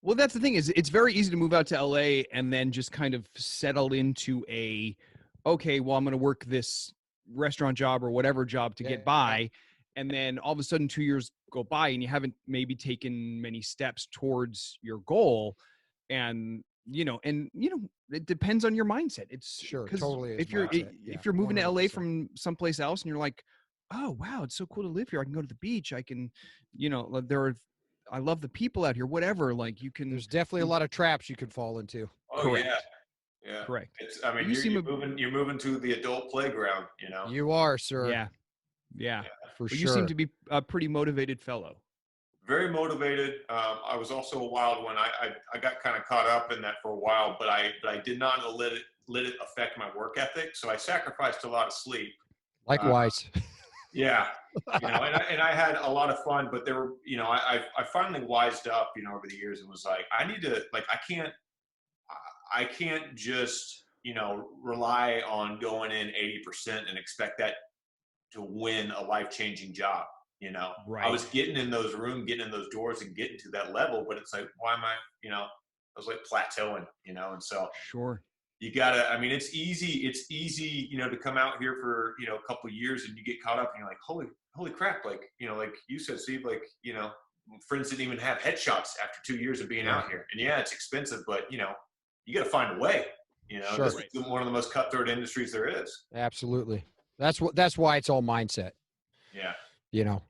Well, that's the thing is it's very easy to move out to LA and then just kind of settle into okay, well, I'm going to work this restaurant job or whatever job to get by. And then all of a sudden 2 years go by and you haven't maybe taken many steps towards your goal. And, it depends on your mindset. It's sure, totally. If you're moving 100%. To LA from someplace else and you're like, oh, wow, it's so cool to live here. I can go to the beach. I can, I love the people out here, whatever. Like there's definitely a lot of traps you could fall into. Oh, correct. Yeah. Correct. You're moving to the adult playground, You are, sir. Yeah. For sure. You seem to be a pretty motivated fellow. Very motivated. I was also a wild one. I got kind of caught up in that for a while, but I did not let it affect my work ethic. So I sacrificed a lot of sleep. Likewise. Yeah. And I had a lot of fun, but there were, I finally wised up, over the years and was like, I need to, like, I can't just, rely on going in 80% and expect that to win a life-changing job. Right. I was getting in those rooms, getting in those doors and getting to that level, but it's like, why am I, I was like plateauing, and so sure. You gotta, I mean, it's easy, to come out here for, a couple of years and you get caught up and you're like, holy crap. Like, like you said, Steve, like, friends didn't even have headshots after 2 years of being out here. And yeah, it's expensive, but you got to find a way, Sure. This is one of the most cutthroat industries there is. Absolutely. That's why it's all mindset. Yeah.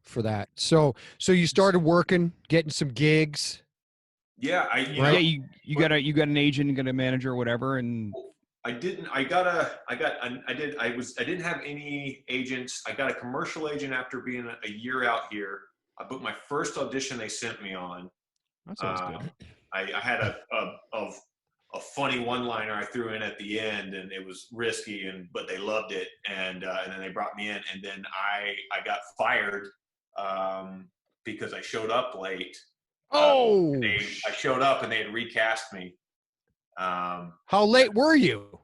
For that. So you started working, getting some gigs. Yeah. You got an agent, you got a manager or whatever. And I didn't have any agents. I got a commercial agent after being a year out here. I booked my first audition they sent me on. That sounds good. I had a funny one-liner I threw in at the end, and it was risky, but they loved it, and then they brought me in, and then I got fired because I showed up late. I showed up and they had recast me. How late were you?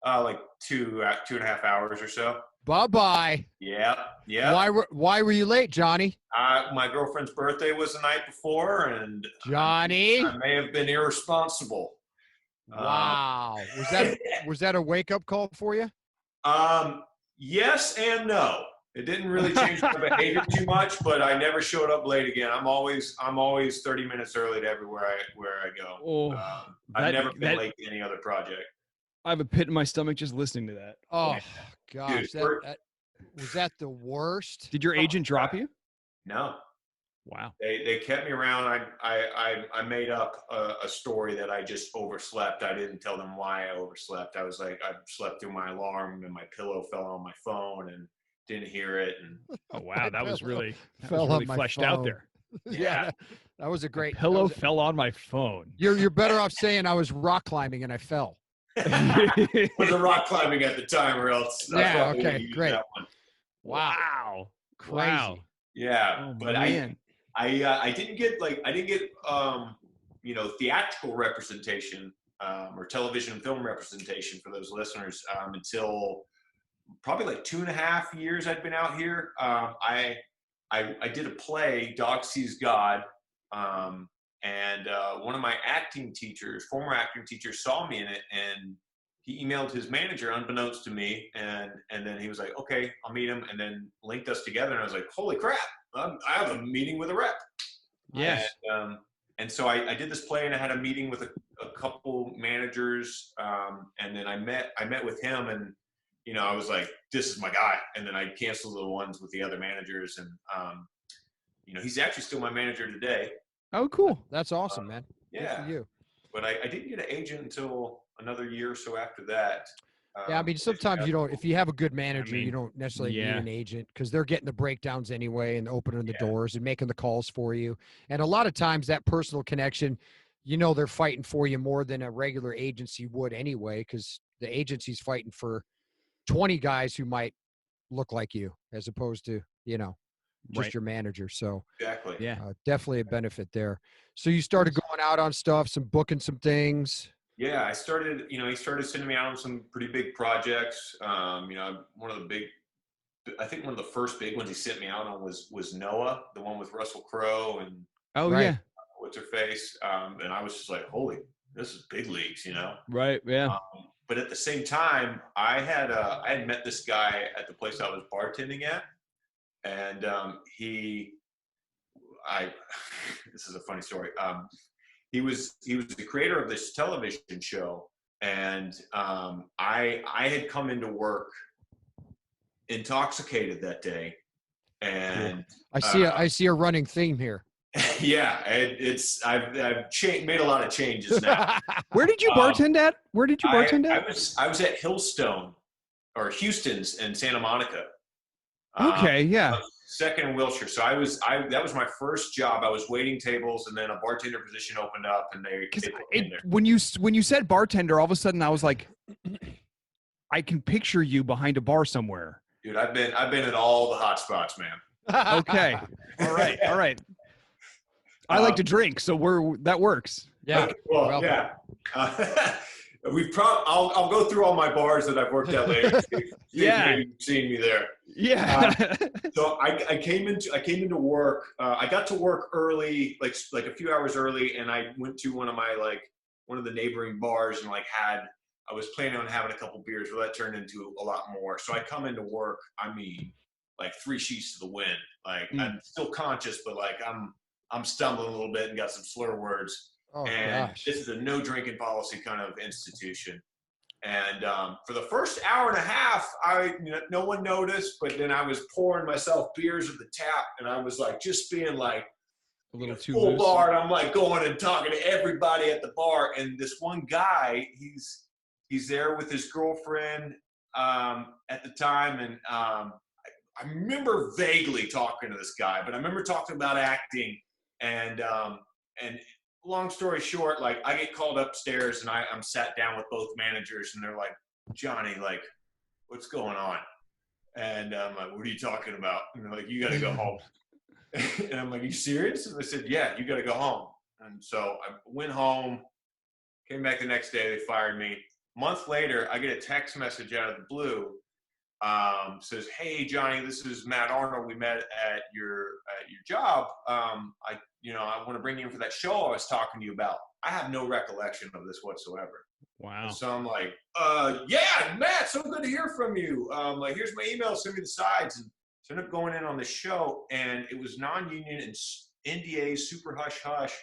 Like 2.5 hours or so. Bye-bye. Yeah. Why were you late, Johnny? My girlfriend's birthday was the night before, and Johnny, I may have been irresponsible. Wow. Was that a wake-up call for you? Yes and no. It didn't really change my behavior too much, but I never showed up late again. I'm always 30 minutes early to everywhere where I go. Oh, I've never been late to any other project. I have a pit in my stomach just listening to that. Oh gosh, Dude, was that the worst? Did your agent drop you? No. Wow. They kept me around. I made up a story that I just overslept. I didn't tell them why I overslept. I was like, I slept through my alarm and my pillow fell on my phone and didn't hear it. And oh wow, that was really fleshed phone. out there. Yeah, that was a great pillow fell on my phone. You're better off saying I was rock climbing and I fell. I was a rock climbing at the time, or else. Yeah. Okay. Great. Wow. Crazy. Wow. Yeah, Oh, but man. I didn't get theatrical representation or television and film representation for those listeners until probably like 2.5 years I'd been out here. I did a play, Dog Sees God, and one of my former acting teachers, saw me in it, and he emailed his manager unbeknownst to me, and then he was like, okay, I'll meet him, and then linked us together, and I was like, holy crap, I have a meeting with a rep. Yes. And so I did this play, and I had a meeting with a couple managers, and then I met with him, and I was like, this is my guy. And then I canceled the ones with the other managers, and he's actually still my manager today. Oh, cool. That's awesome, man. Yeah. Good for you. But I didn't get an agent until another year or so after that. Yeah, I mean, sometimes you don't. If you have a good manager, I mean, you don't necessarily need yeah. an agent because they're getting the breakdowns anyway and opening the doors and making the calls for you. And a lot of times, that personal connection, they're fighting for you more than a regular agency would anyway, because the agency's fighting for 20 guys who might look like you, as opposed to just Right. your manager. So Exactly. Yeah. definitely a benefit there. So you started going out on stuff, booking some things. Yeah, he started sending me out on some pretty big projects. I think one of the first big ones he sent me out on was Noah, the one with Russell Crowe and Oh, Right. yeah. what's her face. And I was just like, holy, this is big leagues, Right. Yeah. But at the same time, I had met this guy at the place I was bartending at, and this is a funny story. He was the creator of this television show, and I had come into work intoxicated that day, and I see a running theme here. yeah, I've made a lot of changes now. Where did you bartend at? Where did you bartend at? I was at Hillstone or Houston's in Santa Monica. Okay. Yeah. Second in Wilshire. So that was my first job. I was waiting tables, and then a bartender position opened up, and they put me in there. When you said bartender, all of a sudden I was like, I can picture you behind a bar somewhere. Dude, I've been at all the hot spots, man. Okay. All right. All right. I like to drink, so that works. Yeah. Okay, well, yeah. I'll go through all my bars that I've worked at later. Yeah. You've seen me there. Yeah. So I came into work. I got to work early, like a few hours early, and I went to one of the neighboring bars, and I was planning on having a couple beers. Well, that turned into a lot more. So I come into work. I mean, like 3 sheets to the wind. Like I'm still conscious, but like I'm stumbling a little bit and got some slur words. Oh, And gosh. this is a no drinking policy kind of institution. And for the first hour and a half, no one noticed, but then I was pouring myself beers at the tap, and I was like just being like A little too full loose. bar, and I'm like going and talking to everybody at the bar. And this one guy, he's there with his girlfriend at the time, and I remember vaguely talking to this guy, but I remember talking about acting, and long story short, like I get called upstairs, and I'm sat down with both managers, and they're like, Johnny, like, what's going on? And I'm like, what are you talking about? And they're like, you got to go home. And I'm like, you serious? And they said, yeah, you got to go home. And so I went home, came back the next day, they fired me. A month later, I get a text message out of the blue. Says, hey, Johnny, this is Matt Arnold. We met at your job. I want to bring you in for that show I was talking to you about. I have no recollection of this whatsoever. Wow. So I'm like, yeah, Matt, so good to hear from you. Like, here's my email, send me the sides. And So I ended up going in on the show, and it was non-union and NDA, super hush hush.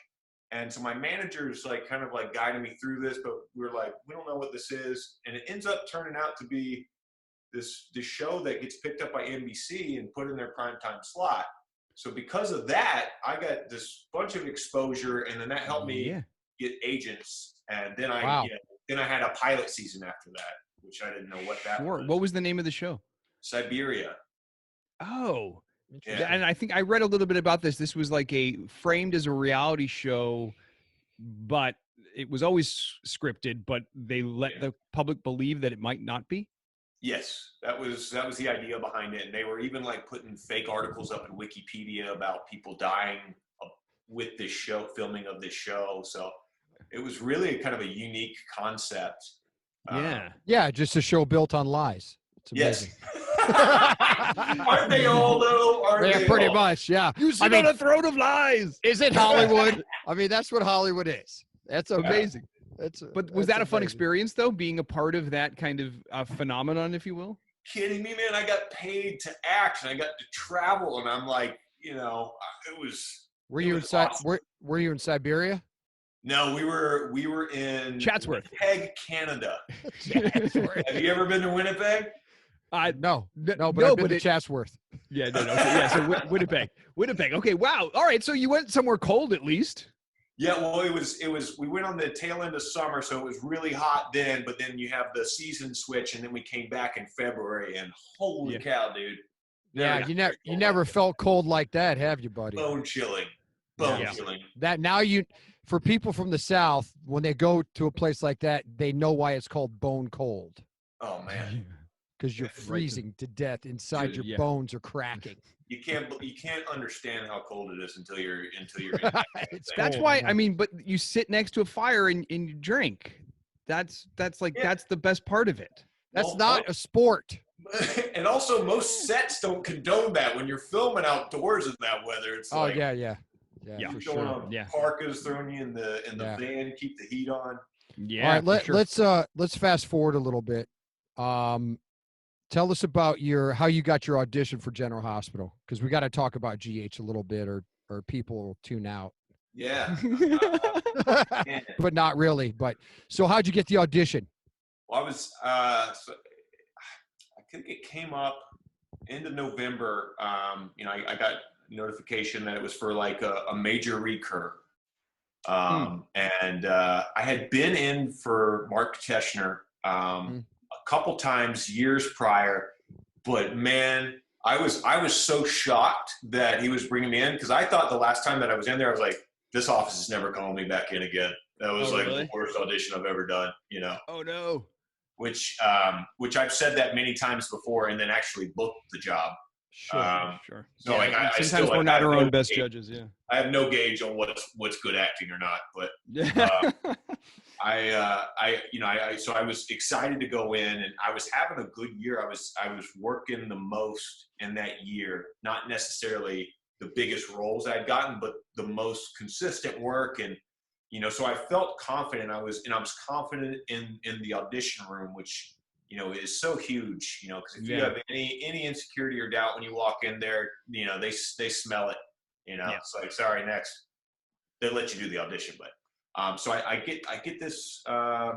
And so my manager's like kind of like guiding me through this, but we're like, we don't know what this is. And it ends up turning out to be this show that gets picked up by NBC and put in their primetime slot. So because of that, I got this bunch of exposure, and then that helped me get agents. And then then I had a pilot season after that, which I didn't know what that was. What was the name of the show? Siberia. Oh, Yeah. and I think I read a little bit about this. This was like framed as a reality show, but it was always scripted, but they let the public believe that it might not be. Yes, that was the idea behind it. And they were even like putting fake articles up in Wikipedia about people dying with this show, filming of this show. So it was really kind of a unique concept. Yeah, just a show built on lies. It's amazing. Yes. Aren't they all though? Yeah, pretty much. Yeah. You sit on a throne of lies. Is it Hollywood? I mean, that's what Hollywood is. That's amazing. But was that a fun experience though, being a part of that kind of phenomenon, if you will? Kidding me, man? I got paid to act, and I got to travel, and I'm like, it was. Were you in Siberia? No, we were in Chatsworth, Winnipeg, Canada. Have you ever been to Winnipeg? No, but I've been to Chatsworth. Yeah, no. Yeah, so Winnipeg. Okay, wow. All right, so you went somewhere cold at least. Yeah, well, it was. We went on the tail end of summer, so it was really hot then. But then you have the season switch, and then we came back in February, and holy cow, dude! Yeah, you never felt cold like that, have you, buddy? Bone chilling. That now for people from the South, when they go to a place like that, they know why it's called bone cold. Oh man. Because you're freezing to death inside. Your bones are cracking. You can't understand how cold it is until you're in That's why, I mean, but you sit next to a fire and you drink. That's the best part of it. That's not a sport. And also most sets don't condone that when you're filming outdoors in that weather. It's yeah, for sure. Parkas, throwing you in the van, keep the heat on. Yeah. All right, let's fast forward a little bit. Tell us about how you got your audition for General Hospital, because we got to talk about GH a little bit, or people will tune out. Yeah. But not really. But so how'd you get the audition? Well, I was I think it came up end of November. I got notification that it was for like a major recur. And I had been in for Mark Teschner a couple times years prior, but man, I was so shocked that he was bringing me in, because I thought the last time that I was in there, I was like, this office is never calling me back in again. That was the worst audition I've ever done, Oh no. Which I've said that many times before, and then actually booked the job. Sure. So I sometimes still, we're not our own best judges. Yeah. I have no gauge on what's good acting or not, but so I was excited to go in, and I was having a good year. I was working the most in that year, not necessarily the biggest roles I'd gotten, but the most consistent work. And, so I felt confident. I was confident in the audition room, which, is so huge, because if you have any insecurity or doubt when you walk in there, they smell it, It's like, sorry, next. They let you do the audition, but so I get this, I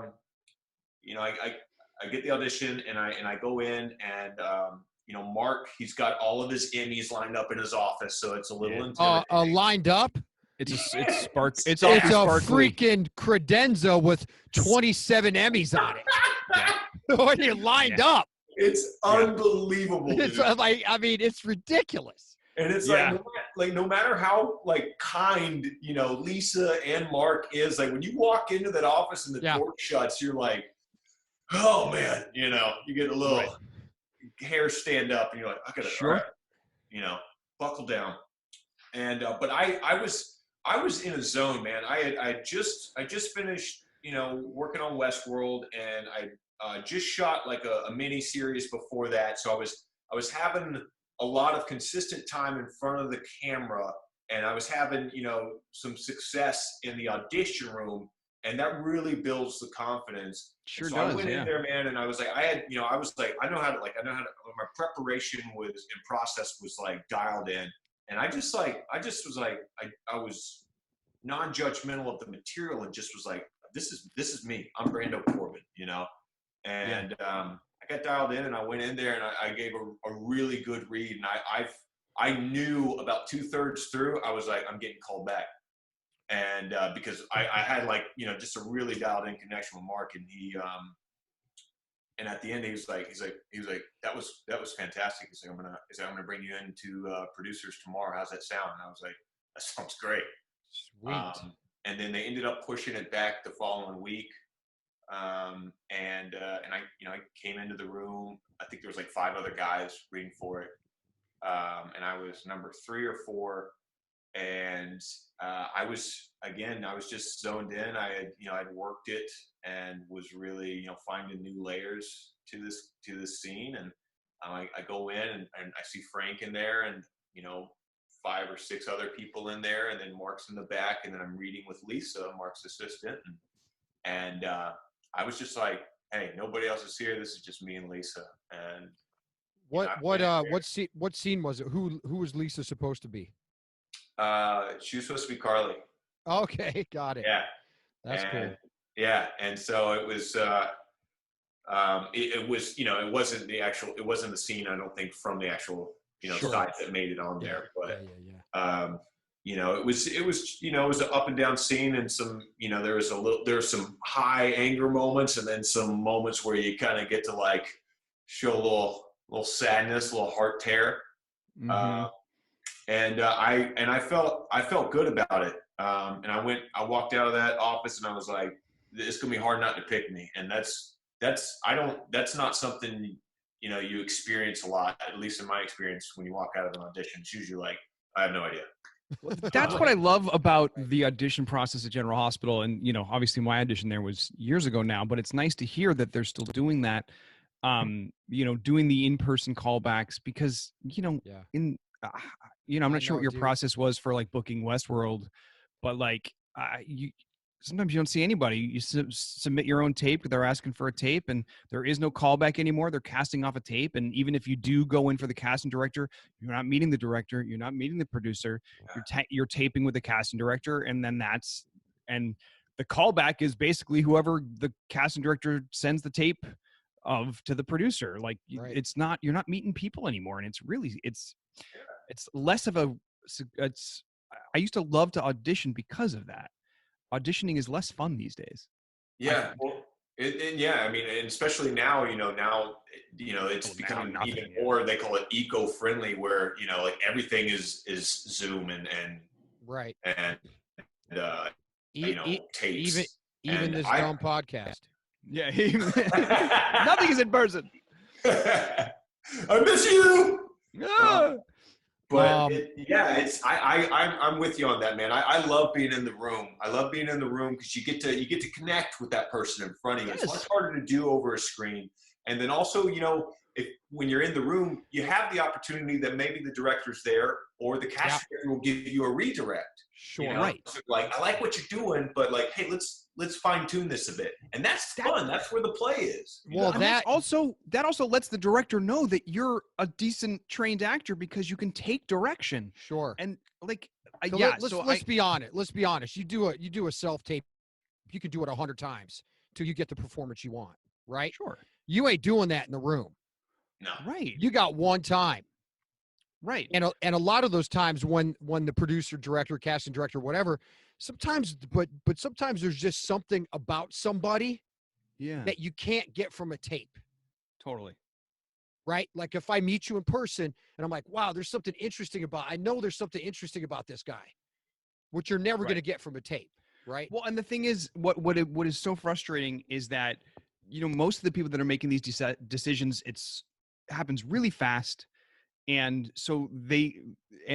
get the audition, and I go in, and Mark, he's got all of his Emmys lined up in his office, so it's a little intimidating. Lined up? It's spark. It's a sparkly. Freaking credenza with 27 Emmys on it. When you're lined up, it's unbelievable. It's it's ridiculous. And it's like no matter how kind Lisa and Mark is, like when you walk into that office and the door shuts, you're like, oh man, you get a little hair stand up, and you're like, I gotta, buckle down. And but I was in a zone, man. I just finished working on Westworld, and I just shot like a mini series before that, so I was having a lot of consistent time in front of the camera, and I was having some success in the audition room. and that really builds the confidence. Sure So does. I went Yeah. in there, man, and I was like, I know how to, my preparation was and process was like dialed in. And I was non-judgmental of the material and just was like, this is me. I'm Brando Corbin, And I got dialed in and I went in there and I gave a really good read. And I knew about 2/3 through, I was like, I'm getting called back. And because I had just a really dialed in connection with Mark, and and at the end he was like, that was fantastic. He's like, I'm gonna bring you into producers tomorrow. How's that sound? And I was like, that sounds great. Sweet. And then they ended up pushing it back the following week. And I came into the room. I think there was like 5 other guys reading for it. And I was number 3 or 4. And I was just zoned in. I'd worked it and was really, finding new layers to this scene. And I go in and I see Frank in there, and 5 or 6 other people in there, and then Mark's in the back, and then I'm reading with Lisa, Mark's assistant, and I was just like, hey, nobody else is here. This is just me and Lisa. And what scene was it? Who was Lisa supposed to be? She was supposed to be Carly. Okay, got it. Yeah, that's cool. Yeah, and so it was. It was, it wasn't the scene, I don't think, from the actual, Sure. side that made it on there, but Yeah. it was an up and down scene, and some, there was some high anger moments, and then some moments where you kind of get to like show a little sadness, a little heart tear. Mm-hmm. And I felt good about it. And I walked out of that office and I was like, it's gonna be hard not to pick me. And that's not something, you experience a lot, at least in my experience, when you walk out of an audition. It's usually like, I have no idea. That's what I love about the audition process at General Hospital. And, obviously my audition there was years ago now, but it's nice to hear that they're still doing that, doing the in-person callbacks, because, I'm not sure what your process was for like booking Westworld, but like sometimes you don't see anybody. You submit your own tape. They're asking for a tape, and there is no callback anymore. They're casting off a tape. And even if you do go in for the casting director, you're not meeting the director. You're not meeting the producer. Yeah. You're taping with the casting director. And then and the callback is basically whoever the casting director sends the tape of to the producer. Like Right. you're not meeting people anymore. And it's less of I used to love to audition because of that. Auditioning is less fun these days. Yeah. Well, and especially now, it's becoming even more, they call it eco-friendly, where, like everything is Zoom and right. And, tapes. Even this dumb podcast. Yeah. Nothing is in person. I miss you. Yeah. But I'm with you on that, man. I love being in the room. I love being in the room because you get to connect with that person in front of you. Yes. It's much harder to do over a screen. And then also, when you're in the room, you have the opportunity that maybe the director's there or the casting director will give you a redirect. Sure. Right. So like, I like what you're doing, but like, hey, let's fine tune this a bit. And that's fun. That's where the play is. Well, that also lets the director know that you're a decent trained actor because you can take direction. Sure. And like, let's be honest. Let's be honest. You do a self tape. You can do it 100 times till you get the performance you want. Right. Sure. You ain't doing that in the room. No. Right. You got one time. Right. And a lot of those times when the producer, director, casting director, whatever, sometimes, but sometimes there's just something about somebody that you can't get from a tape. Totally. Right. Like if I meet you in person and I'm like, wow, there's something interesting I know there's something interesting about this guy, which you're never going to get from a tape. Right. Well, and the thing is, what is so frustrating is that, most of the people that are making these decisions, happens really fast. And so a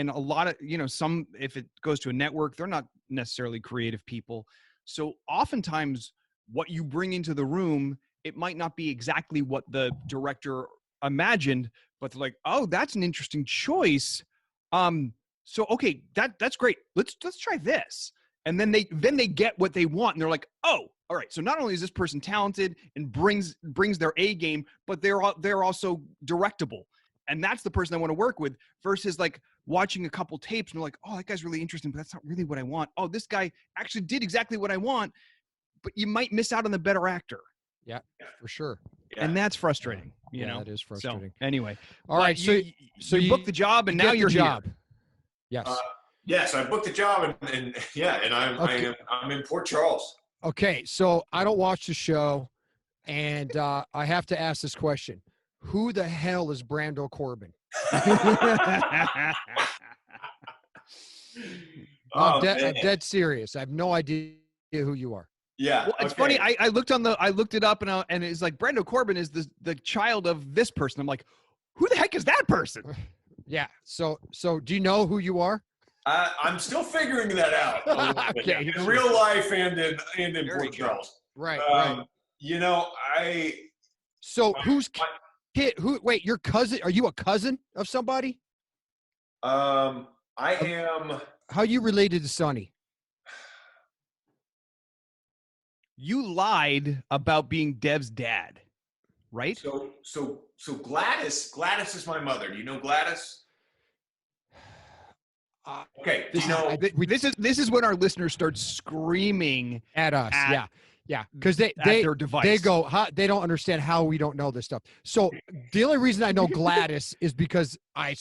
lot of, some, if it goes to a network, they're not necessarily creative people. So oftentimes what you bring into the room, it might not be exactly what the director imagined, but they're like, oh, that's an interesting choice. So, okay, that's great. Let's try this. And then they get what they want, and they're like, oh, all right. So not only is this person talented and brings their A game, but they're also directable, and that's the person I want to work with. Versus like watching a couple tapes and they're like, oh, that guy's really interesting, but that's not really what I want. Oh, this guy actually did exactly what I want, but you might miss out on the better actor. Yeah, for sure. Yeah. And that's frustrating. You Yeah, know, that is frustrating. So, anyway, All right, so you booked the job, and now you're here. Yes. Yes, I booked the job, and I'm in Port Charles. Okay, so I don't watch the show, and I have to ask this question: who the hell is Brando Corbin? I'm dead serious. I have no idea who you are. Yeah, well, it's funny. I looked it up, and it's like Brando Corbin is the child of this person. I'm like, who the heck is that person? Yeah. So do you know who you are? I'm still figuring that out. Okay, in real life and in Port Charles. Right. Right. You know, So who's kid? Wait, your cousin? Are you a cousin of somebody? I am. How you related to Sonny? You lied about being Dev's dad, right? So Gladys is my mother. Do you know Gladys? Okay. This is when our listeners start screaming at us. Yeah. Because they their device. They go, they don't understand how we don't know this stuff. So the only reason I know Gladys is because I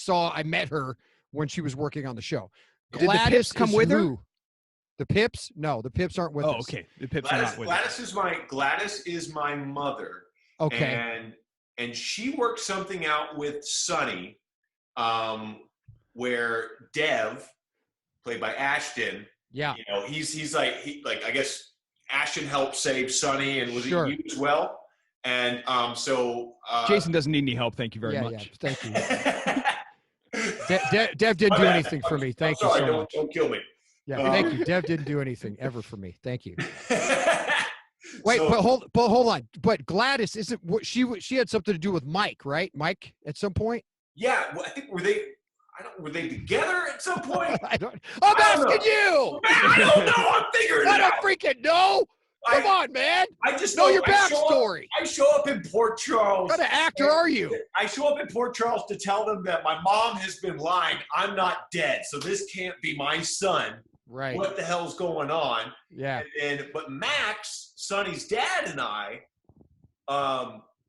met her when she was working on the show. Did the Pips come with her? The Pips? No, the Pips aren't with us. Oh, okay. The Pips are not with us. Gladys is my mother. Okay. And she worked something out with Sonny, where Dev, played by Ashton, yeah, you know, he's like I guess Ashton helped save Sonny, and was sure. it you as well? And so Jason doesn't need any help. Thank you very much. Yeah, thank you. Dev didn't do anything for me. Thank you so much. Don't kill me. Yeah, thank you. Dev didn't do anything ever for me. Thank you. Wait, but hold on. But Gladys isn't what she had something to do with Mike, right? Mike at some point. Yeah, well, I think were they together at some point? I'm asking you. I don't know. I'm figuring it out. I don't freaking know. Come on, man. I just know your backstory. I show up in Port Charles. What kind of actor are you? I show up in Port Charles to tell them that my mom has been lying. I'm not dead, so this can't be my son. Right. What the hell's going on? Yeah. But Max, Sonny's dad, and I,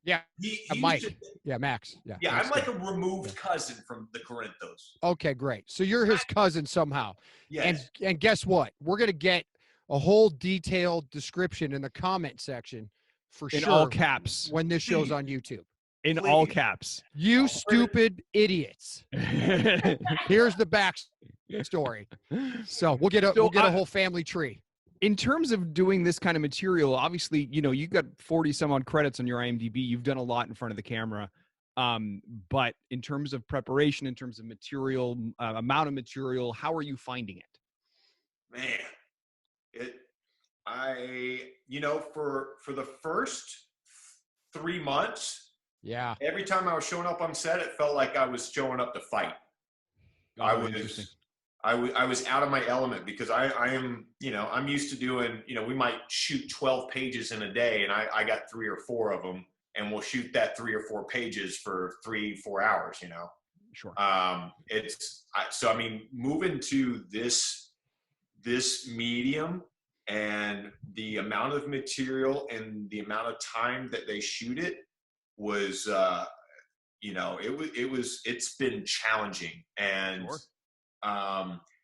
yeah, he Mike. Max. Yeah. Yeah, Max I'm like a removed cousin from the Corinthos. Okay, great. So you're his cousin somehow. Yes. And guess what? We're gonna get a whole detailed description in the comment section for sure. In all caps. When this show's on YouTube. In all caps. You stupid idiots. Here's the backstory. So we'll get a whole family tree. In terms of doing this kind of material, obviously, you know, you've got 40 some odd credits on your IMDb. You've done a lot in front of the camera. But in terms of preparation, in terms of material, amount of material, how are you finding it? Man, for the first 3 months, yeah, every time I was showing up on set, it felt like I was showing up to fight. I was out of my element because I am, you know, I'm used to doing, you know, we might shoot 12 pages in a day, and I got 3 or 4 of them, and we'll shoot that 3 or 4 pages for 3-4 hours, you know. Sure. So I mean, moving to this medium and the amount of material and the amount of time that they shoot it was, you know, it's been challenging. And sure.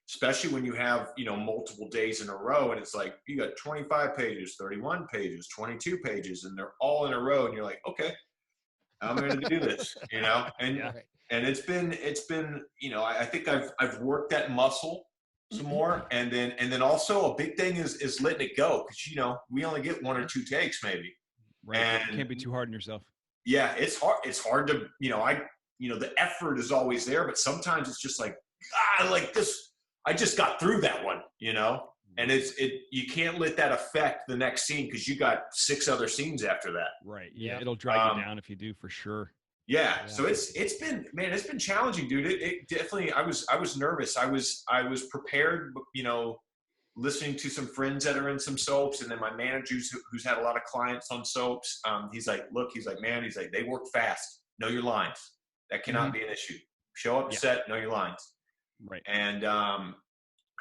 Especially when you have, you know, multiple days in a row, and it's like you got 25 pages, 31 pages, 22 pages, and they're all in a row, and you're like, okay, I'm going to do this, you know. And yeah. And it's been, you know, I think I've worked that muscle some more, and then also a big thing is letting it go, because, you know, we only get 1 or 2 takes maybe. Right. And you can't be too hard on yourself. Yeah, it's hard to, you know, the effort is always there, but sometimes it's just like, like this, I just got through that one, you know, and you can't let that affect the next scene, because you got 6 other scenes after that. Right. Yeah. It'll drag you down if you do, for sure. Yeah. So it's been challenging, dude. It definitely, I was nervous. I was prepared, you know, listening to some friends that are in some soaps, and then my manager who's had a lot of clients on soaps. He's like, look, he's like, man, he's like, they work fast. Know your lines. That cannot be an issue. Show up set, know your lines. Right. And I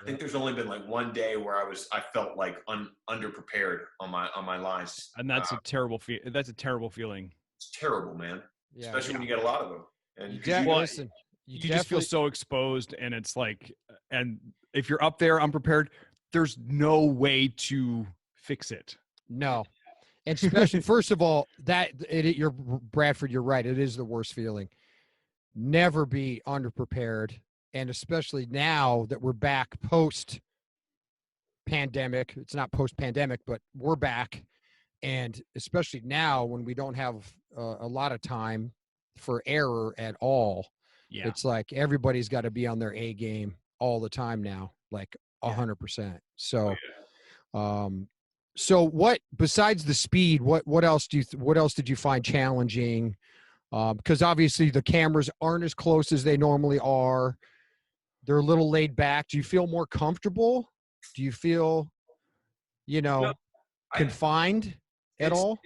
think there's only been like one day where I felt like underprepared on my lines. And that's a terrible feeling. It's terrible, man. Yeah. Especially when you get a lot of them. And Listen, You just feel so exposed, and it's like, and if you're up there unprepared, there's no way to fix it. No. And especially, first of all, you're Bradford, you're right. It is the worst feeling. Never be underprepared. And especially now that we're back post pandemic, it's not post pandemic, but we're back. And especially now when we don't have a lot of time for error at all, it's like everybody's got to be on their A game all the time now, like 100%. So, so what, besides the speed, what else did you find challenging? Because obviously the cameras aren't as close as they normally are. They're a little laid back. Do you feel more comfortable? Do you feel, confined at all?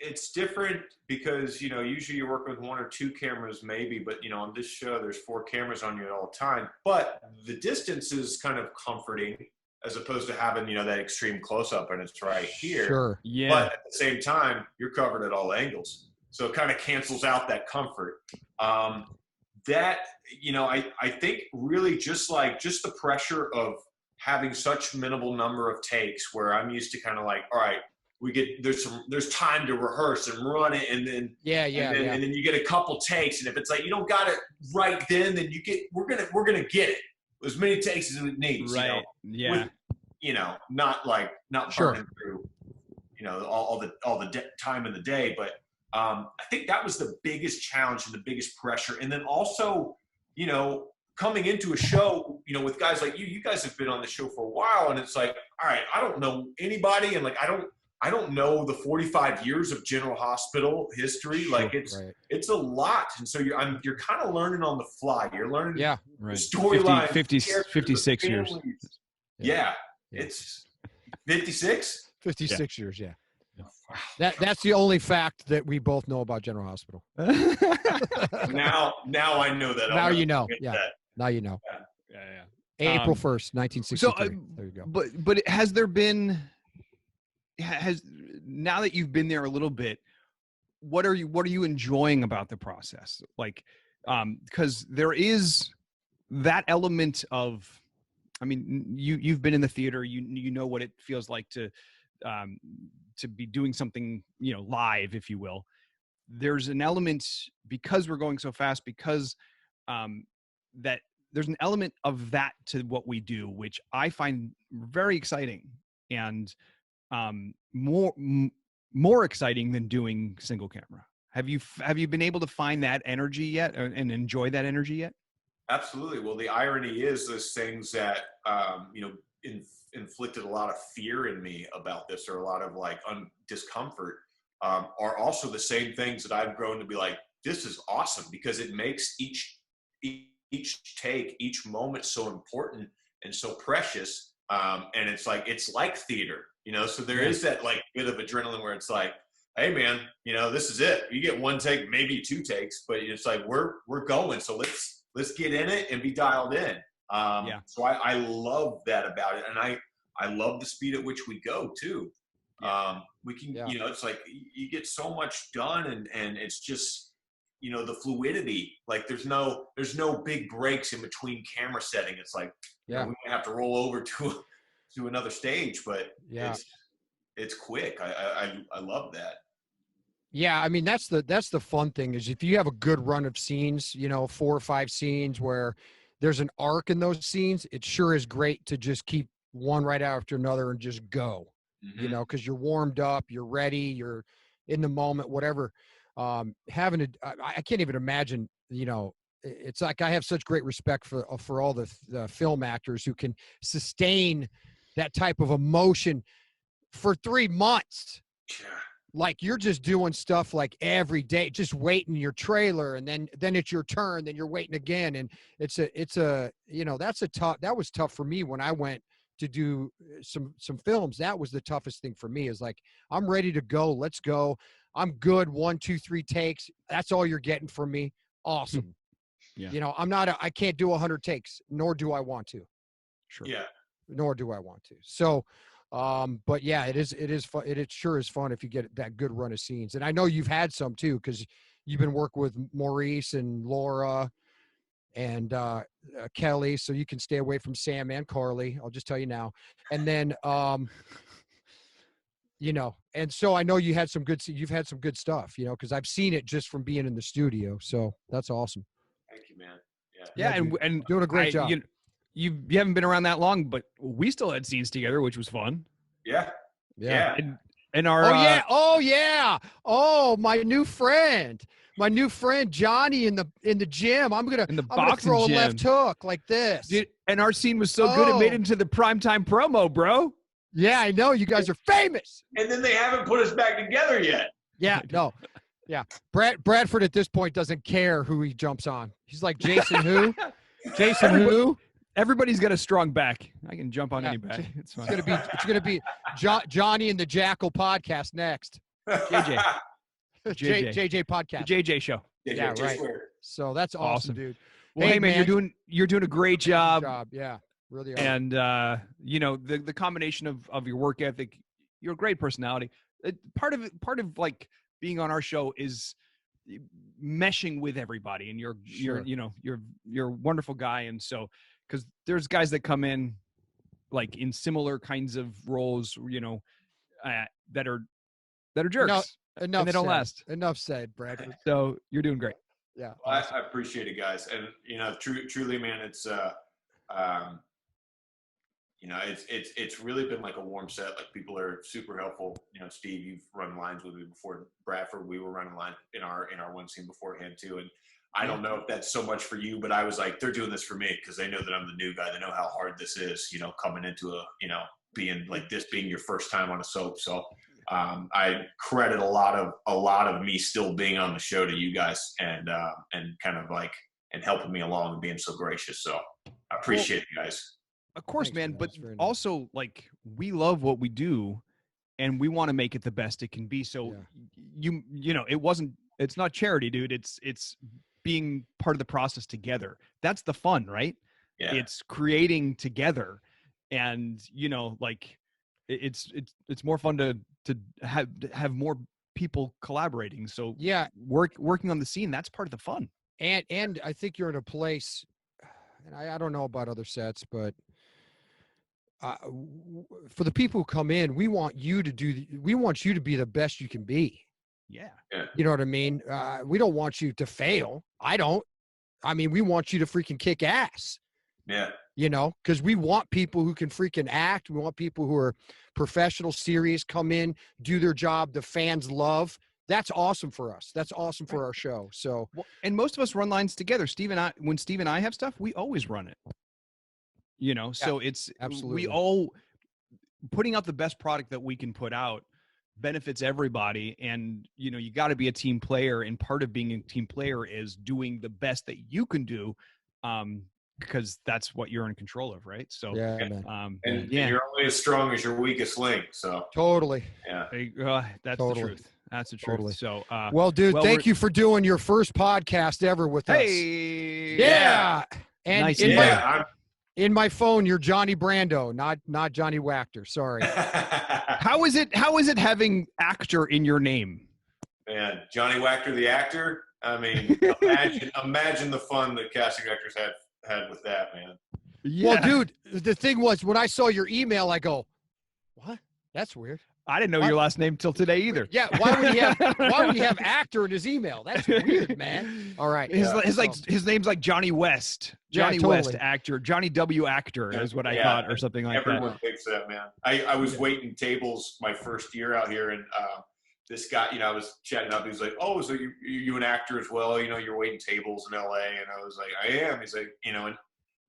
It's different because, usually you're working with one or two cameras maybe, but, on this show, there's 4 cameras on you at all time. But the distance is kind of comforting as opposed to having, that extreme close-up and it's right here. Sure. Yeah. But at the same time, you're covered at all angles. So it kind of cancels out that comfort. That, I think really just the pressure of having such minimal number of takes where I'm used to kind of like, all right, there's time to rehearse and run it. And then, and then you get a couple takes. And if it's like, you don't got it right then we're going to get it as many takes as it needs, right. Yeah. With, not burning through, all the time in the day, but I think that was the biggest challenge and the biggest pressure. And then also, coming into a show, with guys like you guys have been on the show for a while, and it's like, all right, I don't know anybody. And like, I don't know the 45 years of General Hospital history. Like it's a lot. And so you're kind of learning on the fly. You're learning the storyline. 56 years. Yeah. It's 56? 56 years. Yeah. That's the only fact that we both know about General Hospital. Now I know that. Now you know. Yeah. Now you know. Yeah. April 1st, 1963. So, there you go. But has there been, now that you've been there a little bit, what are you enjoying about the process? Like, because there is that element of, I mean, you've been in the theater, you know what it feels like to be doing something, live, if you will. There's an element, because we're going so fast, because that there's an element of that to what we do, which I find very exciting and more exciting than doing single camera. Have you been able to find that energy yet and enjoy that energy yet? Absolutely. Well, the irony is those things that inflicted a lot of fear in me about this, or a lot of like discomfort, are also the same things that I've grown to be like, this is awesome, because it makes each take, each moment so important and so precious. And it's like theater, so there is that like bit of adrenaline where it's like, hey man, this is it. You get one take, maybe 2 takes, but it's like, we're going. So let's get in it and be dialed in. So I love that about it. And I love the speed at which we go too. We can, it's like you get so much done, and it's just, the fluidity, like there's no big breaks in between camera setting. It's like, we might have to roll over to another stage, but it's quick. I love that. Yeah, I mean, that's the fun thing, is if you have a good run of scenes, 4 or 5 scenes where there's an arc in those scenes, it sure is great to just keep one right after another and just go, because you're warmed up, you're ready, you're in the moment, whatever. I can't even imagine, it's like, I have such great respect for all the film actors who can sustain that type of emotion for 3 months. Yeah. Like, you're just doing stuff like every day, just waiting your trailer, and then it's your turn, then you're waiting again. And that was tough for me when I went to do some films, that was the toughest thing for me. Is like, I'm ready to go. Let's go. I'm good. 1, 2, 3 takes. That's all you're getting from me. Awesome. Yeah. You know, I can't do 100 takes, nor do I want to. Sure. Yeah. Nor do I want to. So, but yeah, it is fun. It sure is fun if you get that good run of scenes. And I know you've had some too, because you've been working with Maurice and Laura and Kelly, so you can stay away from Sam and Carly. I'll just tell you now. And then, you know, and so I know you've had some good stuff, you know, because I've seen it just from being in the studio. So that's awesome. Thank you, man. Yeah. Yeah, dude, and doing a great job. You haven't been around that long, but we still had scenes together, which was fun. Yeah. Yeah. And our Oh yeah. Oh, my new friend Johnny in the gym. I'm gonna boxing throw gym. a left hook like this. dude, and our scene was so good it made it into the primetime promo, bro. Yeah, I know. You guys are famous. And then they haven't put us back together yet. Yeah, no. Yeah. Bradford at this point doesn't care who he jumps on. He's like, Jason who? Jason who? Everybody's got a strong back. I can jump on any back. It's fine. It's gonna be Johnny and the Jackal podcast next. JJ. JJ podcast. The JJ show. Yeah, right. So that's awesome, dude. Well, hey man, you're doing a great job. Yeah, really are. And you know, the combination of your work ethic, you're a great personality. Part of like being on our show is meshing with everybody, and you're a wonderful guy. And so, because there's guys that come in like in similar kinds of roles, you know, that are jerks. Enough and they don't said. last. Enough said, Bradford. So you're doing great. Yeah. Well, I appreciate it, guys. And, you know, truly, man, it's, you know, it's really been like a warm set. Like, people are super helpful. You know, Steve, you've run lines with me before. Bradford, we were running line in our one scene beforehand too. And I don't know if that's so much for you, but I was like, they're doing this for me because they know that I'm the new guy. They know how hard this is, you know, coming into being like this, being your first time on a soap. So I credit a lot of me still being on the show to you guys, and kind of like, and helping me along and being so gracious. So I appreciate you guys. Of course, Thanks, man. man. But That's very nice. also, like, we love what we do, and we want to make it the best it can be. So you know, it's not charity, dude. It's being part of the process together. That's the fun, right? Yeah. It's creating together, and you know, like, it's more fun to have more people collaborating. So Yeah. working on the scene, that's part of the fun. And I think you're in a place, and I don't know about other sets, but for the people who come in, we want you to be the best you can be. Yeah. You know what I mean? We don't want you to fail. I mean, we want you to freaking kick ass. Yeah. You know, because we want people who can freaking act. We want people who are professional, serious, come in, do their job the fans love. That's awesome for us. That's awesome for our show. So, and most of us run lines together. When Steve and I have stuff, we always run it. You know, so it's absolutely. we all putting out the best product that we can put out benefits everybody. And, you know, you got to be a team player. And part of being a team player is doing the best that you can do. Because that's what you're in control of, right? So yeah, man. And you're only as strong as your weakest link. So totally. Yeah. That's Totally. the truth. That's the truth. Totally. So well, dude, thank you for doing your first podcast ever with us. Yeah. And nice. in my phone, you're Johnny Brando, not Johnny Wactor. Sorry. How is it having actor in your name? Man, Johnny Wacker, the actor. I mean, imagine the fun that casting directors had with that, man. Yeah. Well, dude, the thing was, when I saw your email, I go, what? That's weird. I didn't know your last name till today either. Yeah, why would he have actor in his email? That's weird, man. All right. His name's like Johnny West. Johnny West actor. Johnny W actor is what I thought, or something like that. Everyone thinks that, man. I was waiting tables my first year out here, and this guy, you know, I was chatting up. He was like, "Oh, so you an actor as well? You know, you're waiting tables in LA." And I was like, "I am." He's like, you know, and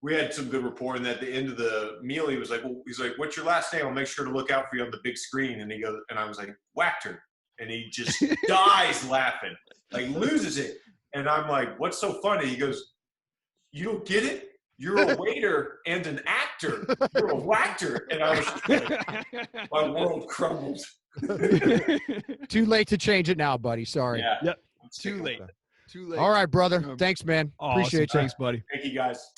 we had some good rapport. And at the end of the meal, he was like, "Well," he's like, "What's your last name? I'll make sure to look out for you on the big screen." And he goes, and I was like, "Wactor," and he just dies laughing, like loses it. And I'm like, "What's so funny?" He goes, "You don't get it?" you're a waiter and an actor. You're a Wactor. And I was just like, my world crumbled. Too late to change it now, buddy. Sorry. Yeah. Yep. I'm sticking Too with late. it. Too late. All right, brother. Um, Thanks, man. Awesome. Appreciate you. Thanks, buddy. Thank you, guys.